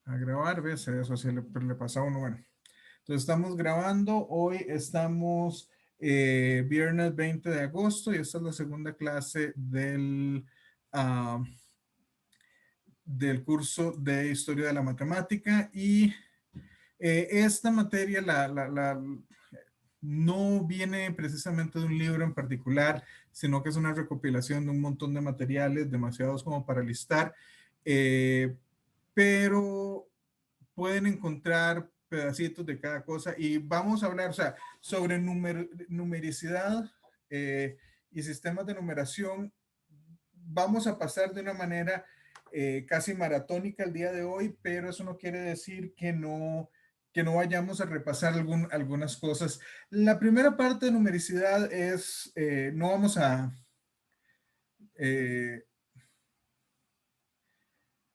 A grabar, ¿ves? Eso sí le pasa a uno. Bueno, entonces estamos grabando. Hoy estamos viernes 20 de agosto y esta es la segunda clase ah, del curso de Historia de la Matemática. Y esta materia no viene precisamente de un libro en particular, sino que es una recopilación de un montón de materiales, demasiados como para listar. Pero pueden encontrar pedacitos de cada cosa y vamos a hablar, o sea, sobre numericidad y sistemas de numeración. Vamos a pasar de una manera casi maratónica el día de hoy, pero eso no quiere decir que no vayamos a repasar algunas cosas. La primera parte de numericidad es, no vamos eh,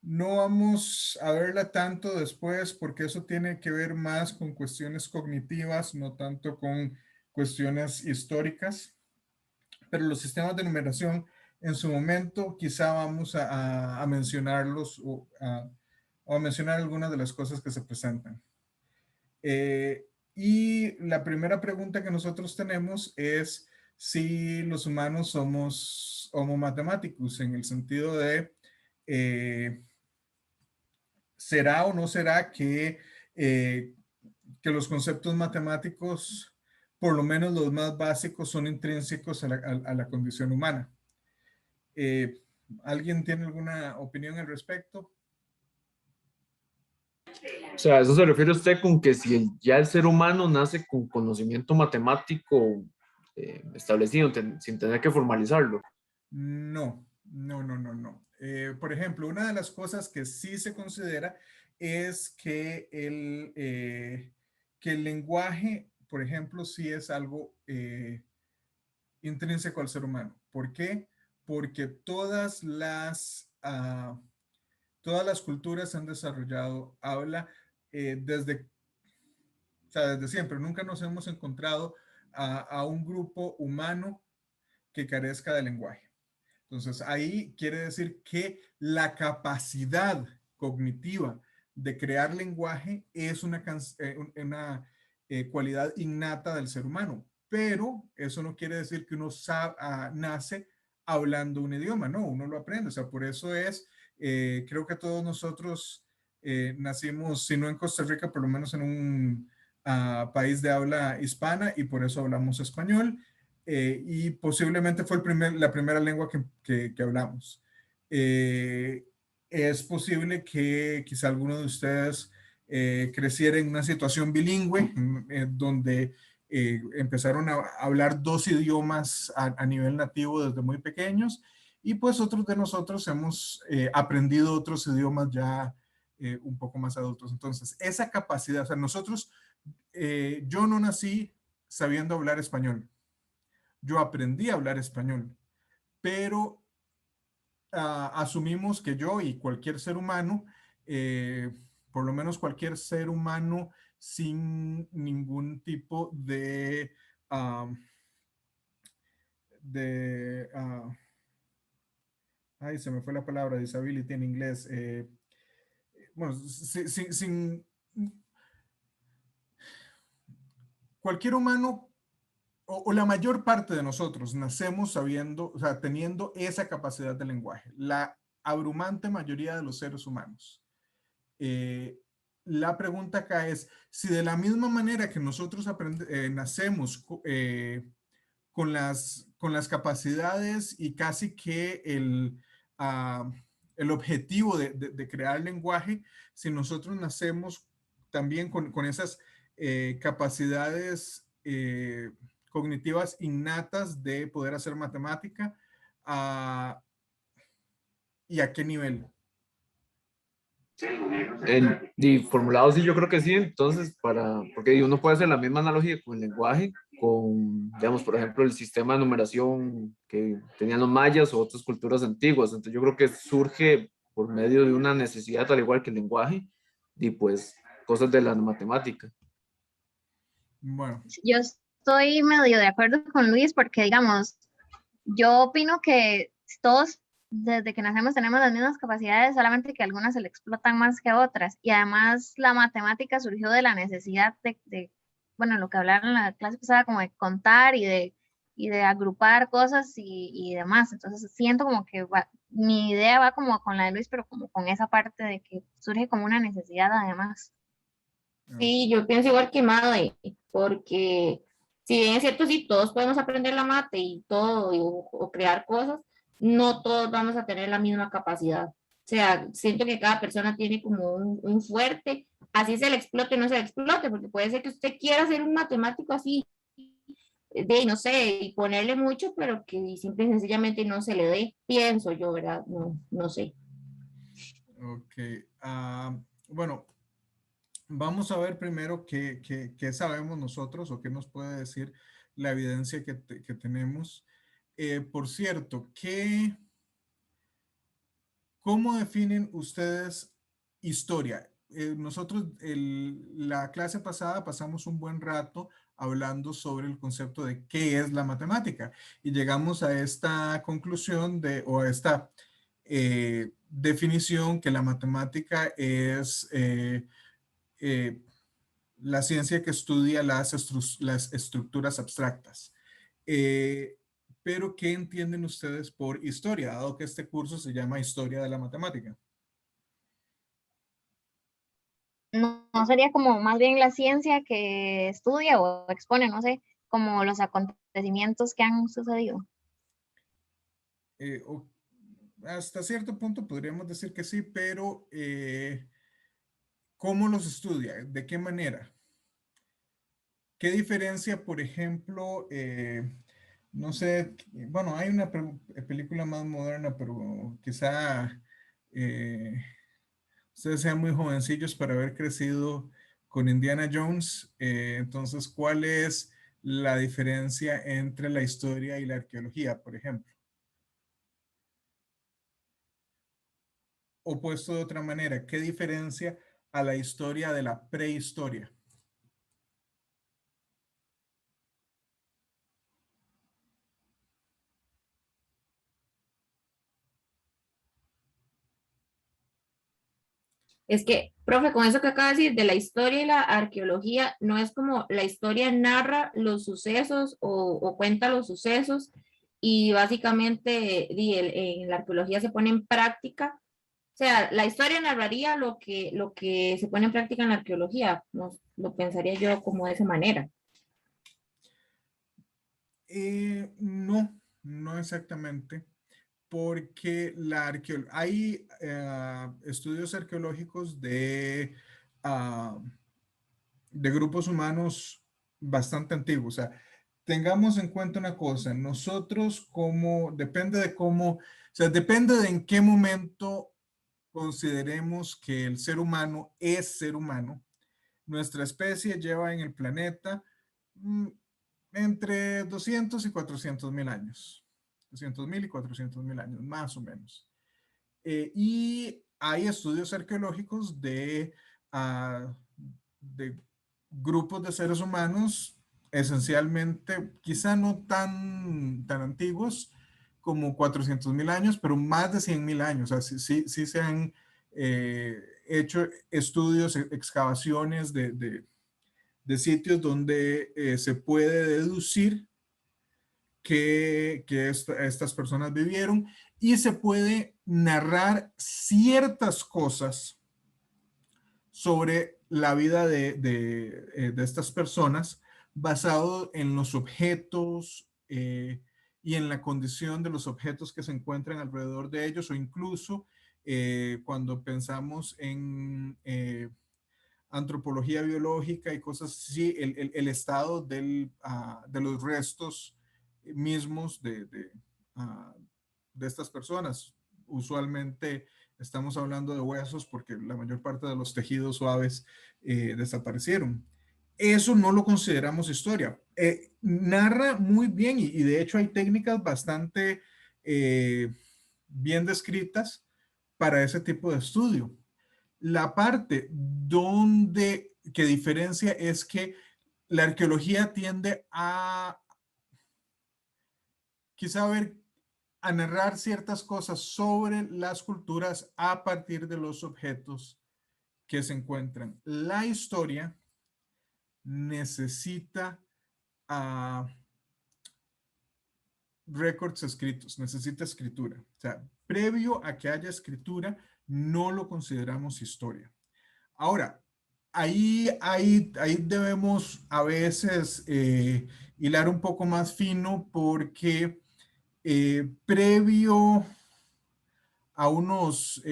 no vamos a verla tanto después porque eso tiene que ver más con cuestiones cognitivas, no tanto con cuestiones históricas. Pero los sistemas de numeración en su momento quizá vamos a mencionarlos o a mencionar algunas de las cosas que se presentan. Y la primera pregunta que nosotros tenemos es si los humanos somos homo mathematicus en el sentido de ¿será o no será que los conceptos matemáticos, por lo menos los más básicos, son intrínsecos a la condición humana? Eh, ¿Alguien tiene alguna opinión al respecto? O sea, ¿a eso se refiere usted con que si ya el ser humano nace con conocimiento matemático establecido, sin tener que formalizarlo? No, no, no, no, no. Por ejemplo, una de las cosas que sí se considera es que el lenguaje, por ejemplo, sí es algo intrínseco al ser humano. ¿Por qué? Porque todas las culturas han desarrollado habla desde, o sea, desde siempre. Nunca nos hemos encontrado a un grupo humano que carezca de lenguaje. Entonces, ahí quiere decir que la capacidad cognitiva de crear lenguaje es una cualidad innata del ser humano, pero eso no quiere decir que uno nace hablando un idioma, no, uno lo aprende. O sea, por eso creo que todos nosotros nacimos, si no en Costa Rica, por lo menos en un país de habla hispana y por eso hablamos español. Y posiblemente fue la primera lengua que hablamos. Eh, es posible que quizá alguno de ustedes creciera en una situación bilingüe, donde empezaron a hablar dos idiomas a nivel nativo desde muy pequeños, y pues otros de nosotros hemos aprendido otros idiomas ya un poco más adultos. Entonces, esa capacidad, o sea, yo no nací sabiendo hablar español, yo aprendí a hablar español, pero asumimos que yo y cualquier ser humano, eh, por lo menos cualquier ser humano sin ningún tipo uh, de ay, se me fue la palabra, disability en inglés. Bueno, sin cualquier humano o la mayor parte de nosotros nacemos sabiendo, o sea, teniendo esa capacidad de lenguaje, la abrumante mayoría de los seres humanos. Eh, la pregunta acá es, si de la misma manera que nosotros nacemos con las capacidades y casi que el objetivo de crear lenguaje, si nosotros nacemos también con esas capacidades cognitivas innatas de poder hacer matemática, uh, ¿y a qué nivel? Y formulado sí, yo creo que sí. Entonces, porque uno puede hacer la misma analogía con el lenguaje, con, digamos, por ejemplo, el sistema de numeración que tenían los mayas o otras culturas antiguas. Entonces, yo creo que surge por medio de una necesidad, al igual que el lenguaje, y pues cosas de la matemática. Bueno. Yo estoy medio de acuerdo con Luis porque, digamos, yo opino que todos desde que nacemos tenemos las mismas capacidades, solamente que algunas se le explotan más que otras. Y además la matemática surgió de la necesidad bueno, lo que hablaron en la clase pasada, como de contar y de agrupar cosas y demás. Entonces siento como que mi idea va como con la de Luis, pero como con esa parte de que surge como una necesidad además. Sí, yo pienso igual que Made, porque si bien es cierto, sí, todos podemos aprender la mate y todo, o crear cosas, no todos vamos a tener la misma capacidad. O sea, siento que cada persona tiene como un fuerte, así se le explote o no se le explote, porque puede ser que usted quiera ser un matemático así, de, no sé, y ponerle mucho, pero que simple y sencillamente no se le dé, pienso yo, ¿verdad? No, no sé. Ok. Bueno, vamos a ver primero qué sabemos nosotros o qué nos puede decir la evidencia que tenemos. Por cierto, ¿cómo definen ustedes historia? Nosotros, la clase pasada pasamos un buen rato hablando sobre el concepto de qué es la matemática y llegamos a esta conclusión o a esta definición que la matemática es la ciencia que estudia las estructuras abstractas. Eh, pero, ¿qué entienden ustedes por historia, dado que este curso se llama Historia de la Matemática? No sería como más bien la ciencia que estudia o expone, no sé, como los acontecimientos que han sucedido. Eh, o- Hasta cierto punto podríamos decir que sí, pero ¿cómo los estudia? ¿De qué manera? ¿Qué diferencia, por ejemplo, no sé, bueno, hay una película más moderna, pero quizá eh, ustedes sean muy jovencillos para haber crecido con Indiana Jones? Entonces, ¿cuál es la diferencia entre la historia y la arqueología, por ejemplo? O puesto de otra manera, ¿qué diferencia a la historia de la prehistoria? Es que, profe, con eso que acaba de decir de la historia y la arqueología, no es como la historia narra los sucesos o cuenta los sucesos y básicamente en la arqueología se pone en práctica. O sea, la historia narraría lo que se pone en práctica en la arqueología. No, lo pensaría yo como de esa manera. No, no exactamente, porque hay estudios arqueológicos ah, de grupos humanos bastante antiguos. O sea, tengamos en cuenta una cosa, nosotros depende de cómo, o sea, depende de en qué momento consideremos que el ser humano es ser humano. Nuestra especie lleva en el planeta mm, entre 200 y 400 mil años. 200.000 y 400.000 años, más o menos. Y hay estudios arqueológicos de grupos de seres humanos, esencialmente, quizá no tan antiguos como 400.000 años, pero más de 100.000 años. O sea, sí se han hecho estudios, excavaciones de sitios donde se puede deducir que estas personas vivieron y se puede narrar ciertas cosas sobre la vida de estas personas basado en los objetos y en la condición de los objetos que se encuentran alrededor de ellos o incluso cuando pensamos en antropología biológica y cosas así, el estado de los restos mismos de estas personas. Usualmente estamos hablando de huesos porque la mayor parte de los tejidos suaves desaparecieron. Eso no lo consideramos historia. Narra muy bien y de hecho hay técnicas bastante bien descritas para ese tipo de estudio. La parte que diferencia es que la arqueología tiende a quizá ver a narrar ciertas cosas sobre las culturas a partir de los objetos que se encuentran. La historia necesita récords escritos, necesita escritura. O sea, previo a que haya escritura, no lo consideramos historia. Ahora, ahí debemos a veces hilar un poco más fino porque previo a unos,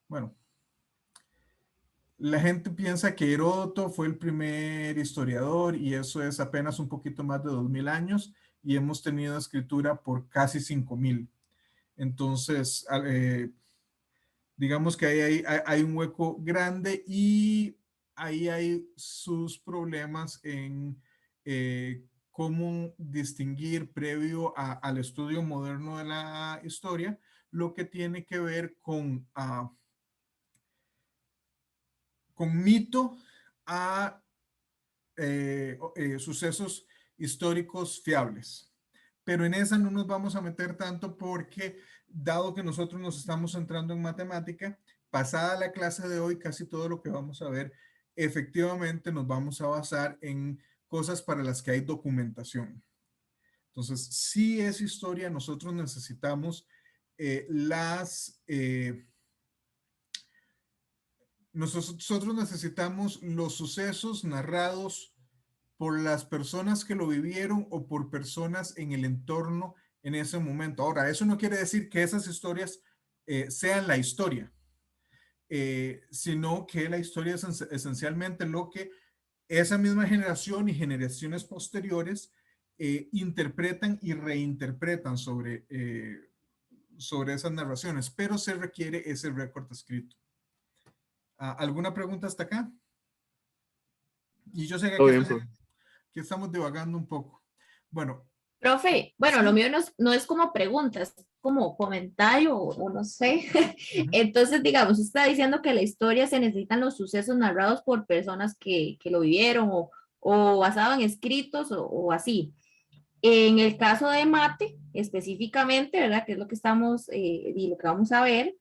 bueno, la gente piensa que Heródoto fue el primer historiador y eso es apenas un poquito más de 2000 años y hemos tenido escritura por casi 5000. Entonces, digamos que hay un hueco grande y ahí hay sus problemas en cómo distinguir previo al estudio moderno de la historia lo que tiene que ver con mito a sucesos históricos fiables. Pero en esa no nos vamos a meter tanto porque, dado que nosotros nos estamos centrando en matemática, pasada la clase de hoy, casi todo lo que vamos a ver, efectivamente nos vamos a basar en cosas para las que hay documentación. Entonces, si es historia, nosotros necesitamos nosotros necesitamos los sucesos narrados por las personas que lo vivieron o por personas en el entorno en ese momento. Ahora, eso no quiere decir que esas historias sean la historia, sino que la historia es esencialmente lo que esa misma generación y generaciones posteriores interpretan y reinterpretan sobre esas narraciones, pero se requiere ese récord escrito. ¿Alguna pregunta hasta acá? Y yo sé que Todo aquí bien, profe. estamos divagando un poco. Bueno. Profe, bueno, Sí. lo mío no es como preguntas, como comentario o no sé. Entonces, digamos, usted está diciendo que la historia se necesitan los sucesos narrados por personas que lo vivieron o basado en escritos o así. En el caso de mate, específicamente, ¿verdad? Que es lo que estamos y lo que vamos a ver.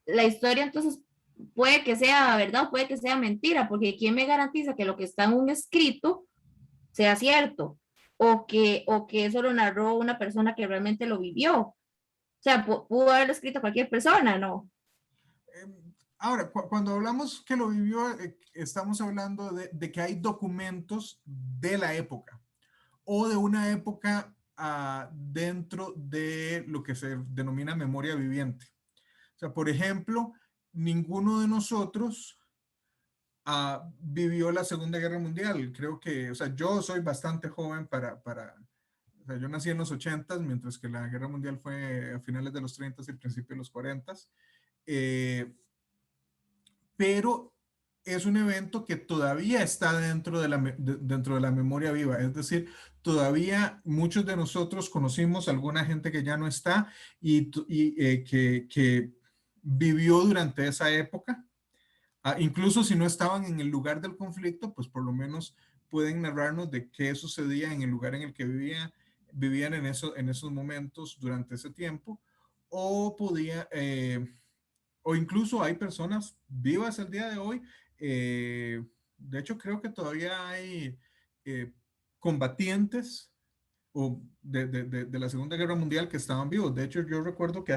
La historia entonces puede que sea verdad o puede que sea mentira, porque ¿quién me garantiza que lo que está en un escrito sea cierto? O que eso lo narró una persona que realmente lo vivió. O sea, pudo haberlo escrito cualquier persona, ¿no? Ahora, cuando hablamos que lo vivió, estamos hablando de que hay documentos de la época o de una época dentro de lo que se denomina memoria viviente. O sea, por ejemplo, ninguno de nosotros vivió la Segunda Guerra Mundial. Creo que, o sea, yo soy bastante joven o sea, yo nací en los 80, mientras que la Guerra Mundial fue a finales de los 30 y principios de los 40. Pero es un evento que todavía está dentro de la memoria viva. Es decir, todavía muchos de nosotros conocimos a alguna gente que ya no está y que vivió durante esa época. Incluso si no estaban en el lugar del conflicto, pues por lo menos pueden narrarnos de qué sucedía en el lugar en el que vivían en esos momentos durante ese tiempo. O o incluso hay personas vivas el día de hoy. De hecho, creo que todavía hay combatientes de la Segunda Guerra Mundial que estaban vivos. De hecho, yo recuerdo que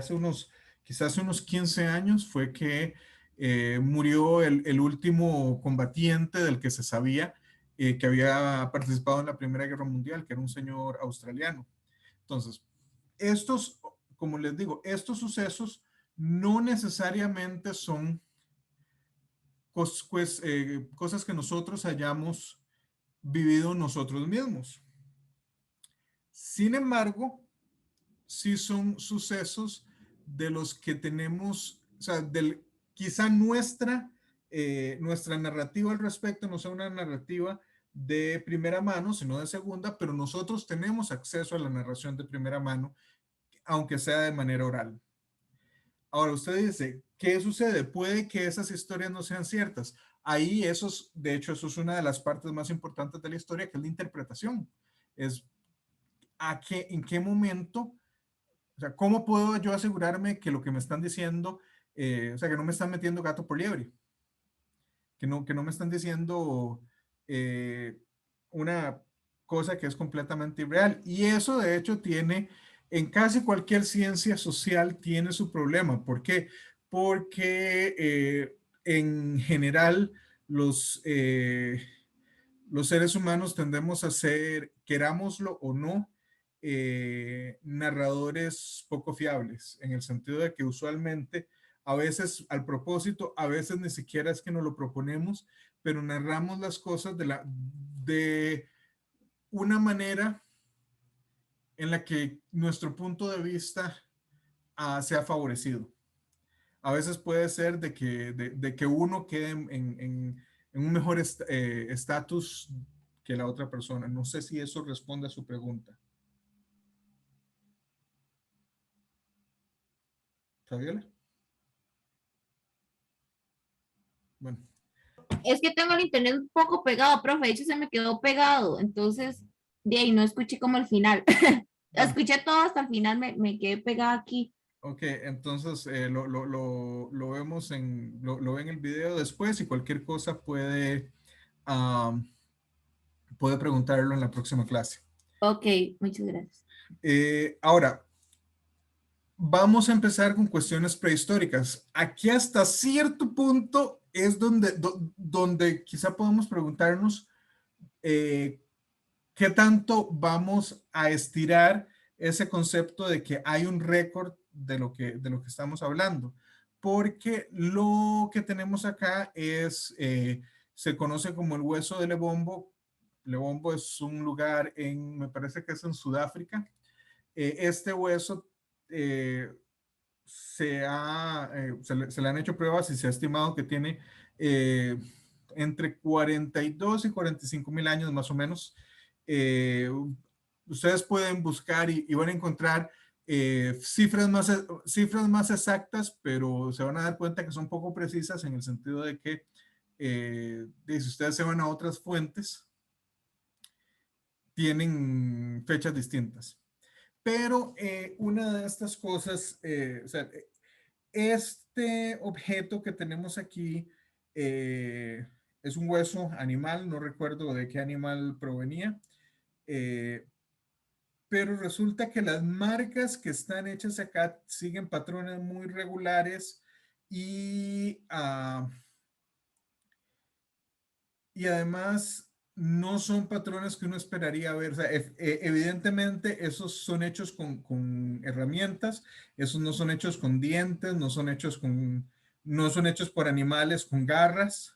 quizás unos 15 años fue que murió el último combatiente del que se sabía que había participado en la Primera Guerra Mundial, que era un señor australiano. Entonces, como les digo, estos sucesos no necesariamente son cosas que nosotros hayamos vivido nosotros mismos. Sin embargo, sí son sucesos de los que tenemos, o sea, quizá nuestra narrativa al respecto no sea una narrativa de primera mano, sino de segunda, pero nosotros tenemos acceso a la narración de primera mano, aunque sea de manera oral. Ahora usted dice, ¿qué sucede? Puede que esas historias no sean ciertas. Ahí de hecho, eso es una de las partes más importantes de la historia, que es la interpretación. Es en qué momento, o sea, ¿cómo puedo yo asegurarme que lo que me están diciendo, o sea, que no me están metiendo gato por liebre? Que no me están diciendo eh, una cosa que es completamente irreal. Y eso, de hecho, en casi cualquier ciencia social, tiene su problema. ¿Por qué? Porque en general los seres humanos tendemos a ser, querámoslo o no, narradores poco fiables, en el sentido de que usualmente, a veces al propósito, a veces ni siquiera es que nos lo proponemos, pero narramos las cosas de una manera en la que nuestro punto de vista sea favorecido. A veces puede ser de que uno quede en un mejor estatus que la otra persona. No sé si eso responde a su pregunta. ¿Fabiola? Bueno, Es que tengo el internet un poco pegado, profe, de hecho se me quedó pegado, entonces de ahí no escuché como el final. bueno, Escuché todo hasta el final, me quedé pegada aquí. ok, entonces lo vemos lo ve en el video después y cualquier cosa um, puede preguntarlo en la próxima clase. Ok, muchas gracias. Ahora, vamos a empezar con cuestiones prehistóricas. Aquí hasta cierto punto es donde quizá podemos preguntarnos eh, qué tanto vamos a estirar ese concepto de que hay un récord de lo que estamos hablando. Porque lo que tenemos acá se conoce como el hueso de Lebombo. Lebombo es un lugar me parece que es en Sudáfrica. Este hueso eh, se le han hecho pruebas y se ha estimado que tiene eh, entre 42 y 45 mil años más o menos. Eh, Ustedes pueden buscar y van a encontrar cifras más exactas, pero se van a dar cuenta que son poco precisas en el sentido de que si ustedes se van a otras fuentes, tienen fechas distintas. Pero una de estas cosas, o sea, este objeto que tenemos aquí es un hueso animal, no recuerdo de qué animal provenía, eh, pero resulta que las marcas que están hechas acá siguen patrones muy regulares y, y además no son patrones que uno esperaría ver. O sea, evidentemente esos son hechos con herramientas, esos no son hechos con dientes, no son hechos por animales con garras.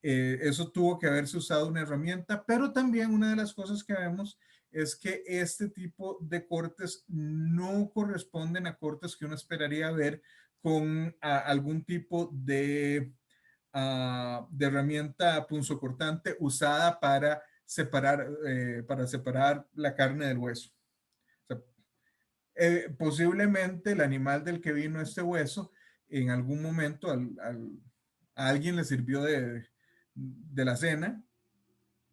Eso tuvo que haberse usado una herramienta, pero también una de las cosas que vemos es que este tipo de cortes no corresponden a cortes que uno esperaría ver con algún tipo de herramienta punzocortante usada para separar la carne del hueso. O sea, posiblemente el animal del que vino este hueso en algún momento a alguien le sirvió de la cena,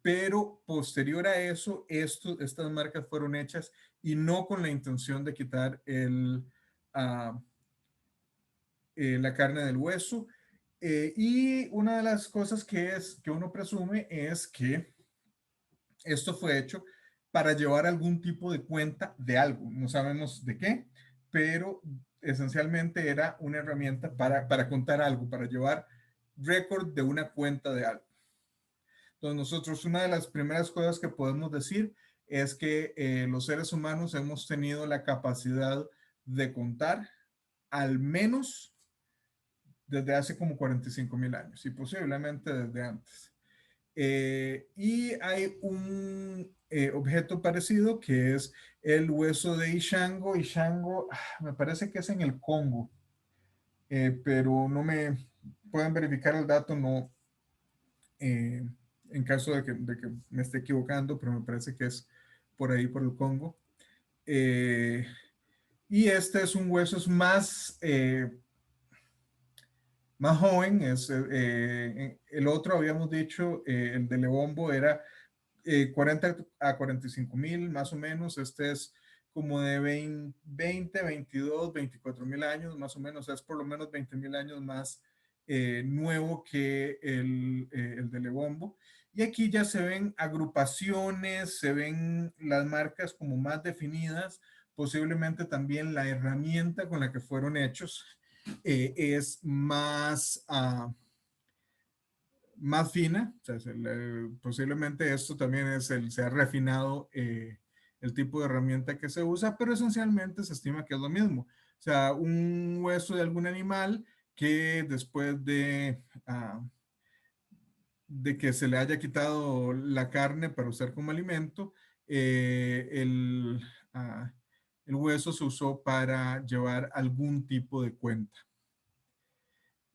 pero posterior a eso, estas marcas fueron hechas y no con la intención de quitar uh, la carne del hueso. Y una de las cosas que uno presume es que esto fue hecho para llevar algún tipo de cuenta de algo. No sabemos de qué, pero esencialmente era una herramienta para contar algo, para llevar récord de una cuenta de algo. Entonces nosotros una de las primeras cosas que podemos decir es que los seres humanos hemos tenido la capacidad de contar al menos desde hace como 45 mil años y posiblemente desde antes. Y hay un objeto parecido que es el hueso de Ishango. Ishango, me parece que es en el Congo, pero no me pueden verificar el dato, no, en caso de que me esté equivocando, pero me parece que es por ahí, por el Congo. Y este es un hueso es más joven. El otro, habíamos dicho, el de Lebombo era 40 a 45.000 más o menos. Este es como de 20, 22, 24.000 años más o menos. Es por lo menos 20.000 años más nuevo que el de Lebombo. Y aquí ya se ven agrupaciones, se ven las marcas como más definidas, posiblemente también la herramienta con la que fueron hechos es más fina. O sea, posiblemente esto también se ha refinado el tipo de herramienta que se usa, pero esencialmente se estima que es lo mismo. O sea, un hueso de algún animal que después de que se le haya quitado la carne para usar como alimento, ah, el hueso se usó para llevar algún tipo de cuenta.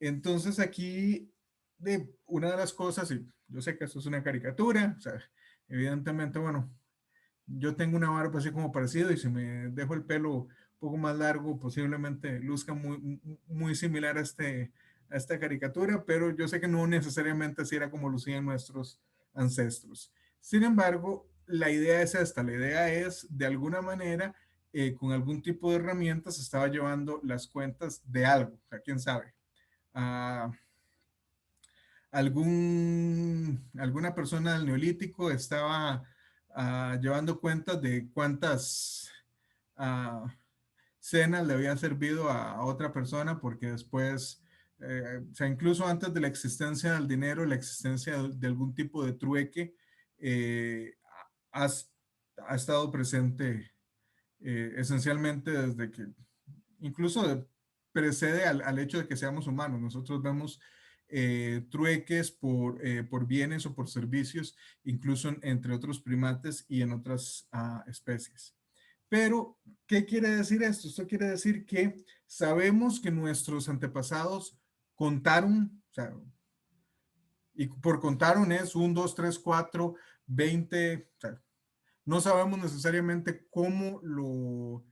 Entonces aquí, una de las cosas, y yo sé que esto es una caricatura, o sea, evidentemente, bueno, yo tengo una barba así como parecido, y si me dejo el pelo un poco más largo, posiblemente luzca muy similar a esta caricatura, pero yo sé que no necesariamente así era como lucían nuestros ancestros. Sin embargo, la idea es esta. La idea es, de alguna manera, con algún tipo de herramientas, estaba llevando las cuentas de algo. O sea, quién sabe. Ah, alguna persona del Neolítico estaba llevando cuentas de cuántas ah, cenas le había servido a otra persona, porque después, o sea, incluso antes de la existencia del dinero, la existencia de algún tipo de trueque eh, ha, ha estado presente esencialmente desde que, incluso precede al hecho de que seamos humanos. Nosotros vemos trueques por bienes o por servicios, incluso entre otros primates y en otras especies. Pero, ¿qué quiere decir esto? Esto quiere decir que sabemos que nuestros antepasados contaron, o sea, y por contaron es 1, 2, 3, 4, 20, o sea, no sabemos necesariamente cómo lo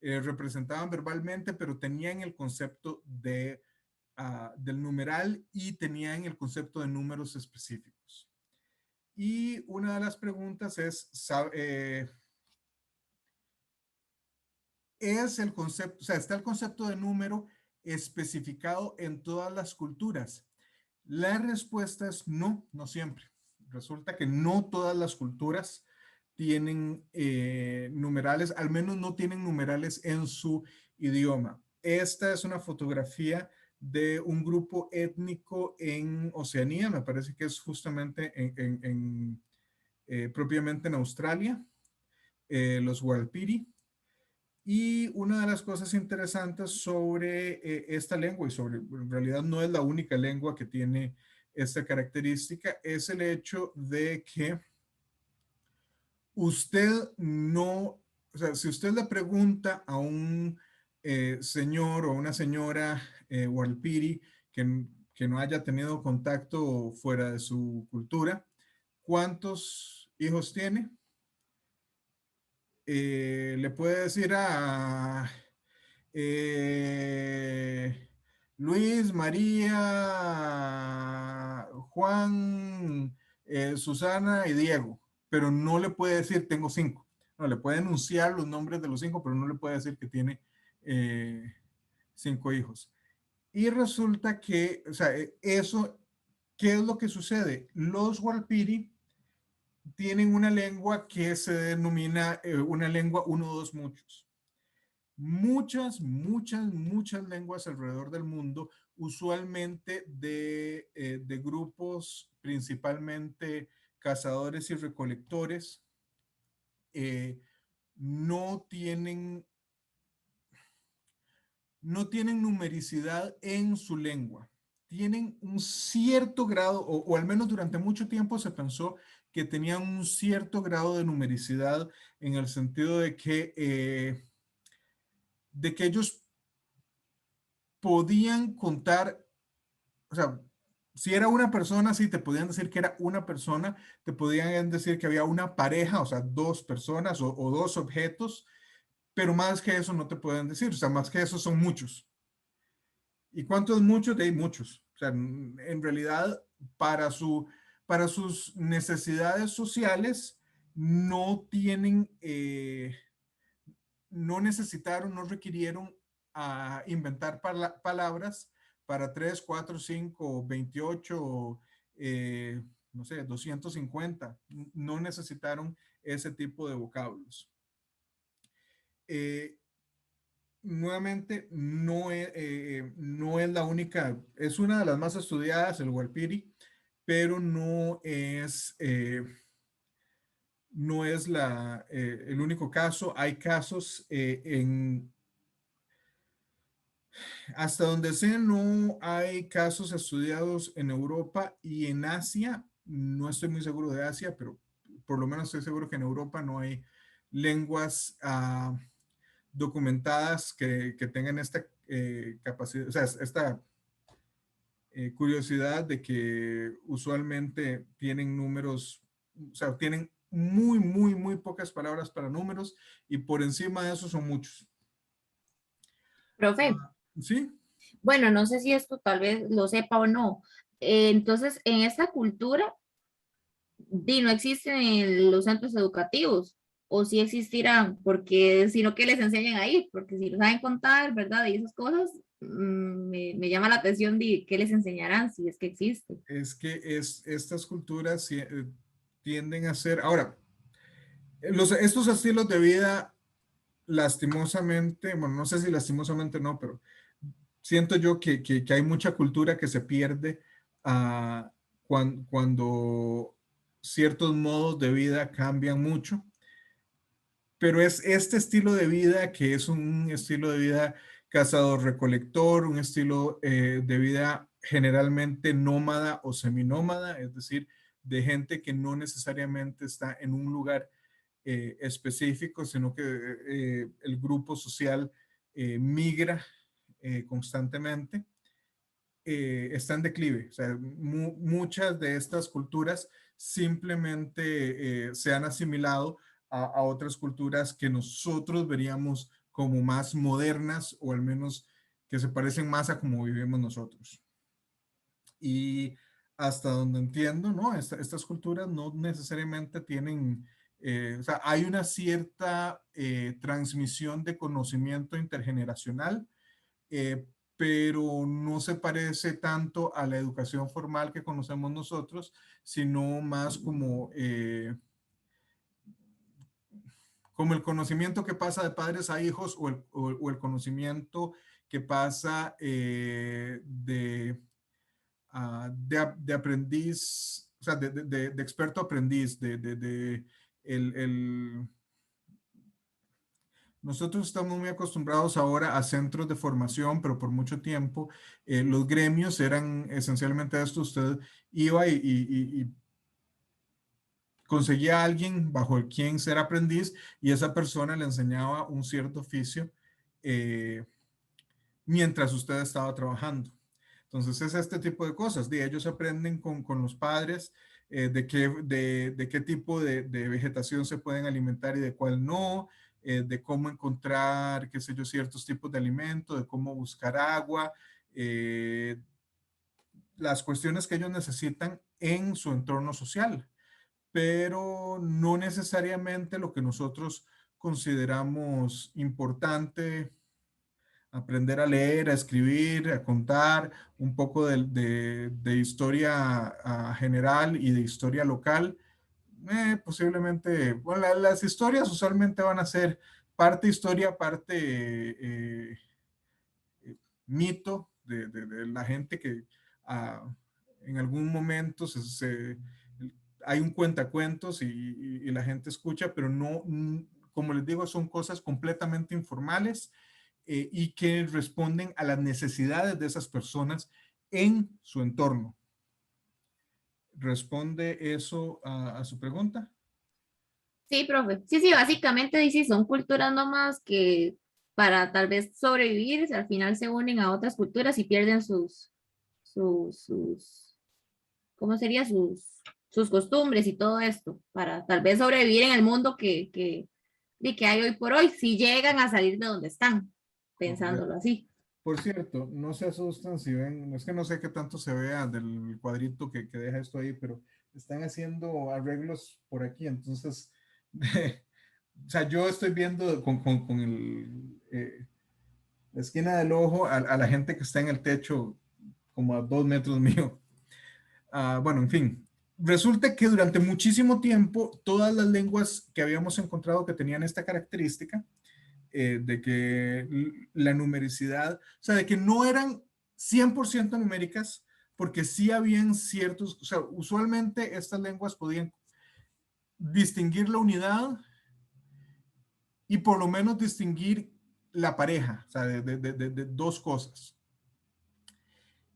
representaban verbalmente, pero tenían el concepto del numeral y tenían el concepto de números específicos. Y una de las preguntas es el concepto, o sea, ¿está el concepto de número especificado en todas las culturas? La respuesta es no, no siempre. Resulta que no todas las culturas tienen numerales, al menos no tienen numerales en su idioma. Esta es una fotografía de un grupo étnico en Oceanía, me parece que es justamente propiamente en Australia, los Warlpiri. Y una de las cosas interesantes sobre esta lengua, y en realidad no es la única lengua que tiene esta característica, es el hecho de que usted no, o sea, si usted le pregunta a un señor o una señora Warlpiri que no haya tenido contacto fuera de su cultura, ¿cuántos hijos tiene? Le puede decir a Luis, María, Juan, Susana y Diego, pero no le puede decir tengo 5. No, le puede enunciar los nombres de los 5, pero no le puede decir que tiene 5 hijos. Y resulta que, o sea, eso, ¿qué es lo que sucede? Los Warlpiri tienen una lengua que se denomina una lengua 1, 2, muchos. Muchas lenguas alrededor del mundo, usualmente de grupos principalmente cazadores y recolectores, no tienen numericidad en su lengua. Tienen un cierto grado, o al menos durante mucho tiempo se pensó que tenían un cierto grado de numericidad, en el sentido de que ellos podían contar, o sea, si era una persona, sí, te podían decir que era una persona, te podían decir que había una pareja, o sea, 2 personas o 2 objetos, pero más que eso no te pueden decir, o sea, más que eso son muchos. ¿Y cuántos muchos? De ahí muchos. O sea, en realidad, para, para sus necesidades sociales, no tienen, no necesitaron, no requirieron inventar palabras para 3, 4, 5, 28, no sé, 250. No necesitaron ese tipo de vocablos. Nuevamente, no es la única, es una de las más estudiadas, el Warpiri, pero no es el único caso. Hay casos hasta donde sé, no hay casos estudiados en Europa y en Asia. No estoy muy seguro de Asia, pero por lo menos estoy seguro que en Europa no hay lenguas documentadas que tengan esta capacidad, o sea, esta curiosidad de que usualmente tienen números, o sea, tienen muy, muy, muy pocas palabras para números y por encima de eso son muchos. Profe, Sí, bueno, no sé si esto tal vez lo sepa o no. Entonces, en esta cultura, no existen los centros educativos, o si existirán, porque si no, ¿qué les enseñan ahí? Porque si no saben contar, ¿verdad? Y esas cosas, me llama la atención de qué les enseñarán, si es que existe. es que estas culturas tienden a ser, ahora, estos estilos de vida, lastimosamente, bueno, no sé si lastimosamente no, pero siento yo que hay mucha cultura que se pierde cuando ciertos modos de vida cambian mucho, pero es este estilo de vida que es un estilo de vida cazador-recolector, un estilo de vida generalmente nómada o seminómada, es decir, de gente que no necesariamente está en un lugar específico, sino que el grupo social migra constantemente, está en declive. O sea, muchas de estas culturas simplemente se han asimilado a otras culturas que nosotros veríamos como más modernas o al menos que se parecen más a como vivimos nosotros. Y hasta donde entiendo, ¿no? Estas culturas no necesariamente tienen, o sea, hay una cierta transmisión de conocimiento intergeneracional, eh, pero no se parece tanto a la educación formal que conocemos nosotros, sino más como el conocimiento que pasa de padres a hijos o el conocimiento que pasa de aprendiz, o sea, de experto a aprendiz, el, nosotros estamos muy acostumbrados ahora a centros de formación, pero por mucho tiempo los gremios eran esencialmente esto. Usted iba y conseguía a alguien bajo el quien ser aprendiz y esa persona le enseñaba un cierto oficio eh, mientras usted estaba trabajando. Entonces es este tipo de cosas. Ellos aprenden con los padres de qué tipo de vegetación se pueden alimentar y de cuál no, de cómo encontrar, qué sé yo, ciertos tipos de alimentos, de cómo buscar agua, las cuestiones que ellos necesitan en su entorno social, pero no necesariamente lo que nosotros consideramos importante: aprender a leer, a escribir, a contar un poco de historia general y de historia local. Posiblemente, bueno, las historias usualmente van a ser parte historia, parte mito de la gente que en algún momento hay un cuentacuentos y la gente escucha, pero no, como les digo, son cosas completamente informales y que responden a las necesidades de esas personas en su entorno. ¿Responde eso a su pregunta? Sí, profe. Sí, sí, básicamente dice, son culturas nomás que para tal vez sobrevivir, al final se unen a otras culturas y pierden sus, ¿cómo sería? Sus costumbres y todo esto, para tal vez sobrevivir en el mundo y que hay hoy por hoy, si llegan a salir de donde están, pensándolo así. Por cierto, no se asustan si ven, es que no sé qué tanto se vea del cuadrito que deja esto ahí, pero están haciendo arreglos por aquí, entonces, o sea, yo estoy viendo con la esquina del ojo a la gente que está en el techo como a 2 metros mío. Bueno, en fin, resulta que durante muchísimo tiempo todas las lenguas que habíamos encontrado que tenían esta característica, de que la numericidad, o sea, de que no eran 100% numéricas, porque sí habían ciertos, o sea, usualmente estas lenguas podían distinguir la unidad y por lo menos distinguir la pareja, o sea, de dos cosas.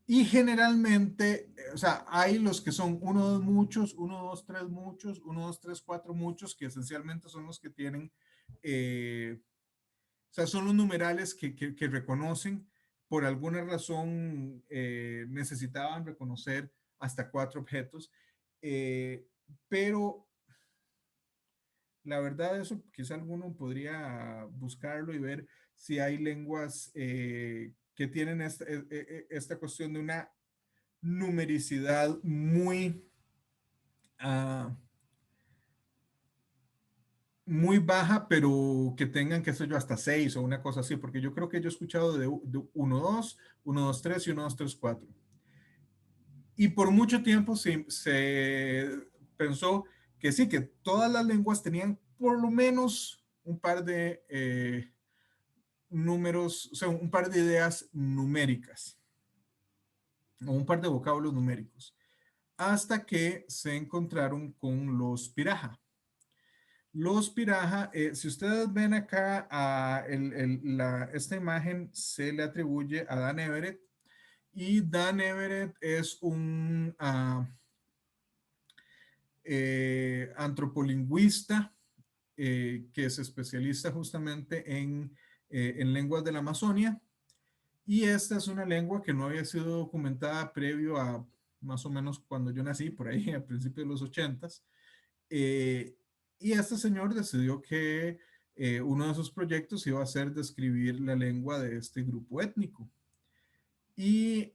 Y generalmente, o sea, hay los que son 1, 2 muchos, 1, 2, 3 muchos, 1, 2, 3, 4 muchos, que esencialmente son los que tienen, o sea, son los numerales que reconocen, por alguna razón necesitaban reconocer hasta 4 objetos, pero la verdad eso quizá alguno podría buscarlo y ver si hay lenguas que tienen esta cuestión de una numericidad muy, muy baja, pero que tengan, qué sé yo, hasta 6 o una cosa así, porque yo creo que yo he escuchado de 1, 2, 1, 2, 3 y 1, 2, 3, 4. Y por mucho tiempo se pensó que sí, que todas las lenguas tenían por lo menos un par de números, o sea, un par de ideas numéricas o un par de vocablos numéricos, hasta que se encontraron con los Piraja. Los Piraja, si ustedes ven acá, esta imagen se le atribuye a Dan Everett, y Dan Everett es un antropolingüista que se especializa justamente en lenguas de la Amazonia, y esta es una lengua que no había sido documentada previo a más o menos cuando yo nací, por ahí a principios de los 80s. Y este señor decidió que uno de sus proyectos iba a ser describir la lengua de este grupo étnico. Y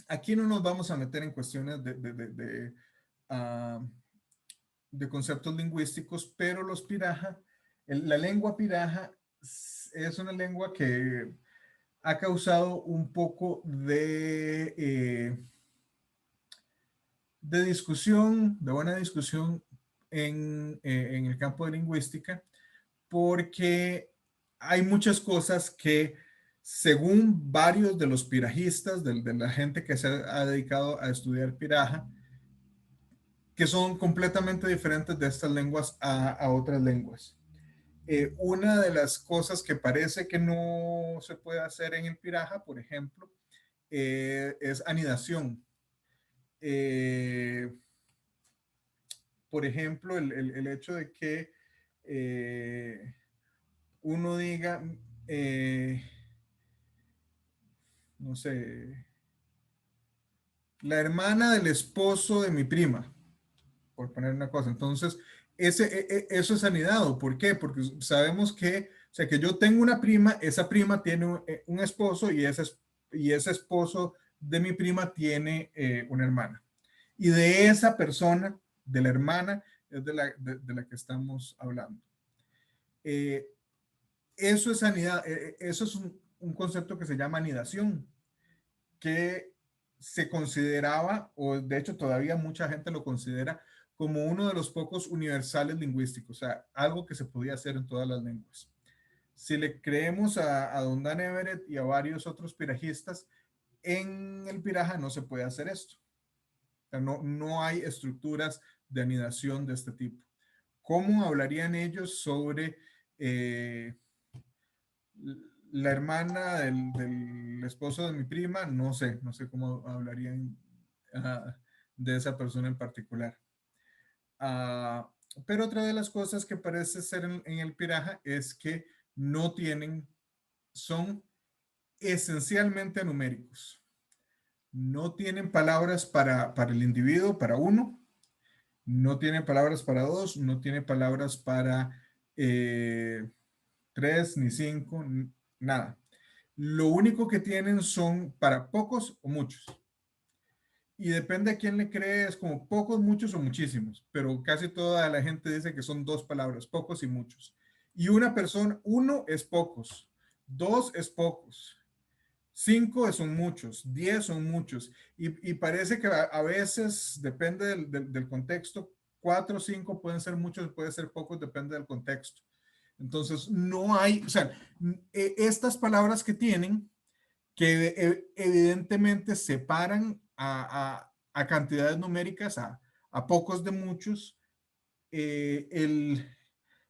aquí no nos vamos a meter en cuestiones de conceptos lingüísticos, pero los Piraja, la lengua Piraja es una lengua que ha causado un poco de discusión, de buena discusión en el campo de lingüística, porque hay muchas cosas que, según varios de los pirajistas, de la gente que se ha dedicado a estudiar piraja, que son completamente diferentes de estas lenguas a otras lenguas. Una de las cosas que parece que no se puede hacer en el piraja, por ejemplo, es anidación. Por ejemplo, el hecho de que uno diga, no sé, la hermana del esposo de mi prima, por poner una cosa. Entonces, eso es anidado. ¿Por qué? Porque sabemos que, o sea, que yo tengo una prima, esa prima tiene un esposo y ese esposo de mi prima tiene una hermana. Y de esa persona, de la hermana, es de la que estamos hablando. Eso es anidad, eso es un concepto que se llama anidación, que se consideraba, o de hecho todavía mucha gente lo considera, como uno de los pocos universales lingüísticos, o sea, algo que se podía hacer en todas las lenguas. Si le creemos a don Dan Everett y a varios otros pirajistas, en el piraja no se puede hacer esto. O sea, no hay estructuras de anidación de este tipo. ¿Cómo hablarían ellos sobre la hermana del esposo de mi prima? No sé cómo hablarían de esa persona en particular. Pero otra de las cosas que parece ser en el piraja es que no tienen, son esencialmente numéricos. No tienen palabras para el individuo, para uno, No tiene palabras para 2, no tiene palabras para 3 ni 5, nada. Lo único que tienen son para pocos o muchos. Y depende a quién le cree, es como pocos, muchos o muchísimos, pero casi toda la gente dice que son 2 palabras, pocos y muchos. Y una persona, 1 es pocos, 2 es pocos, 5 son muchos, 10 son muchos. Y parece que a veces, depende del contexto, 4 o 5 pueden ser muchos, pueden ser pocos, depende del contexto. Entonces, no hay, o sea, estas palabras que tienen, que evidentemente separan a cantidades numéricas, a pocos de muchos, el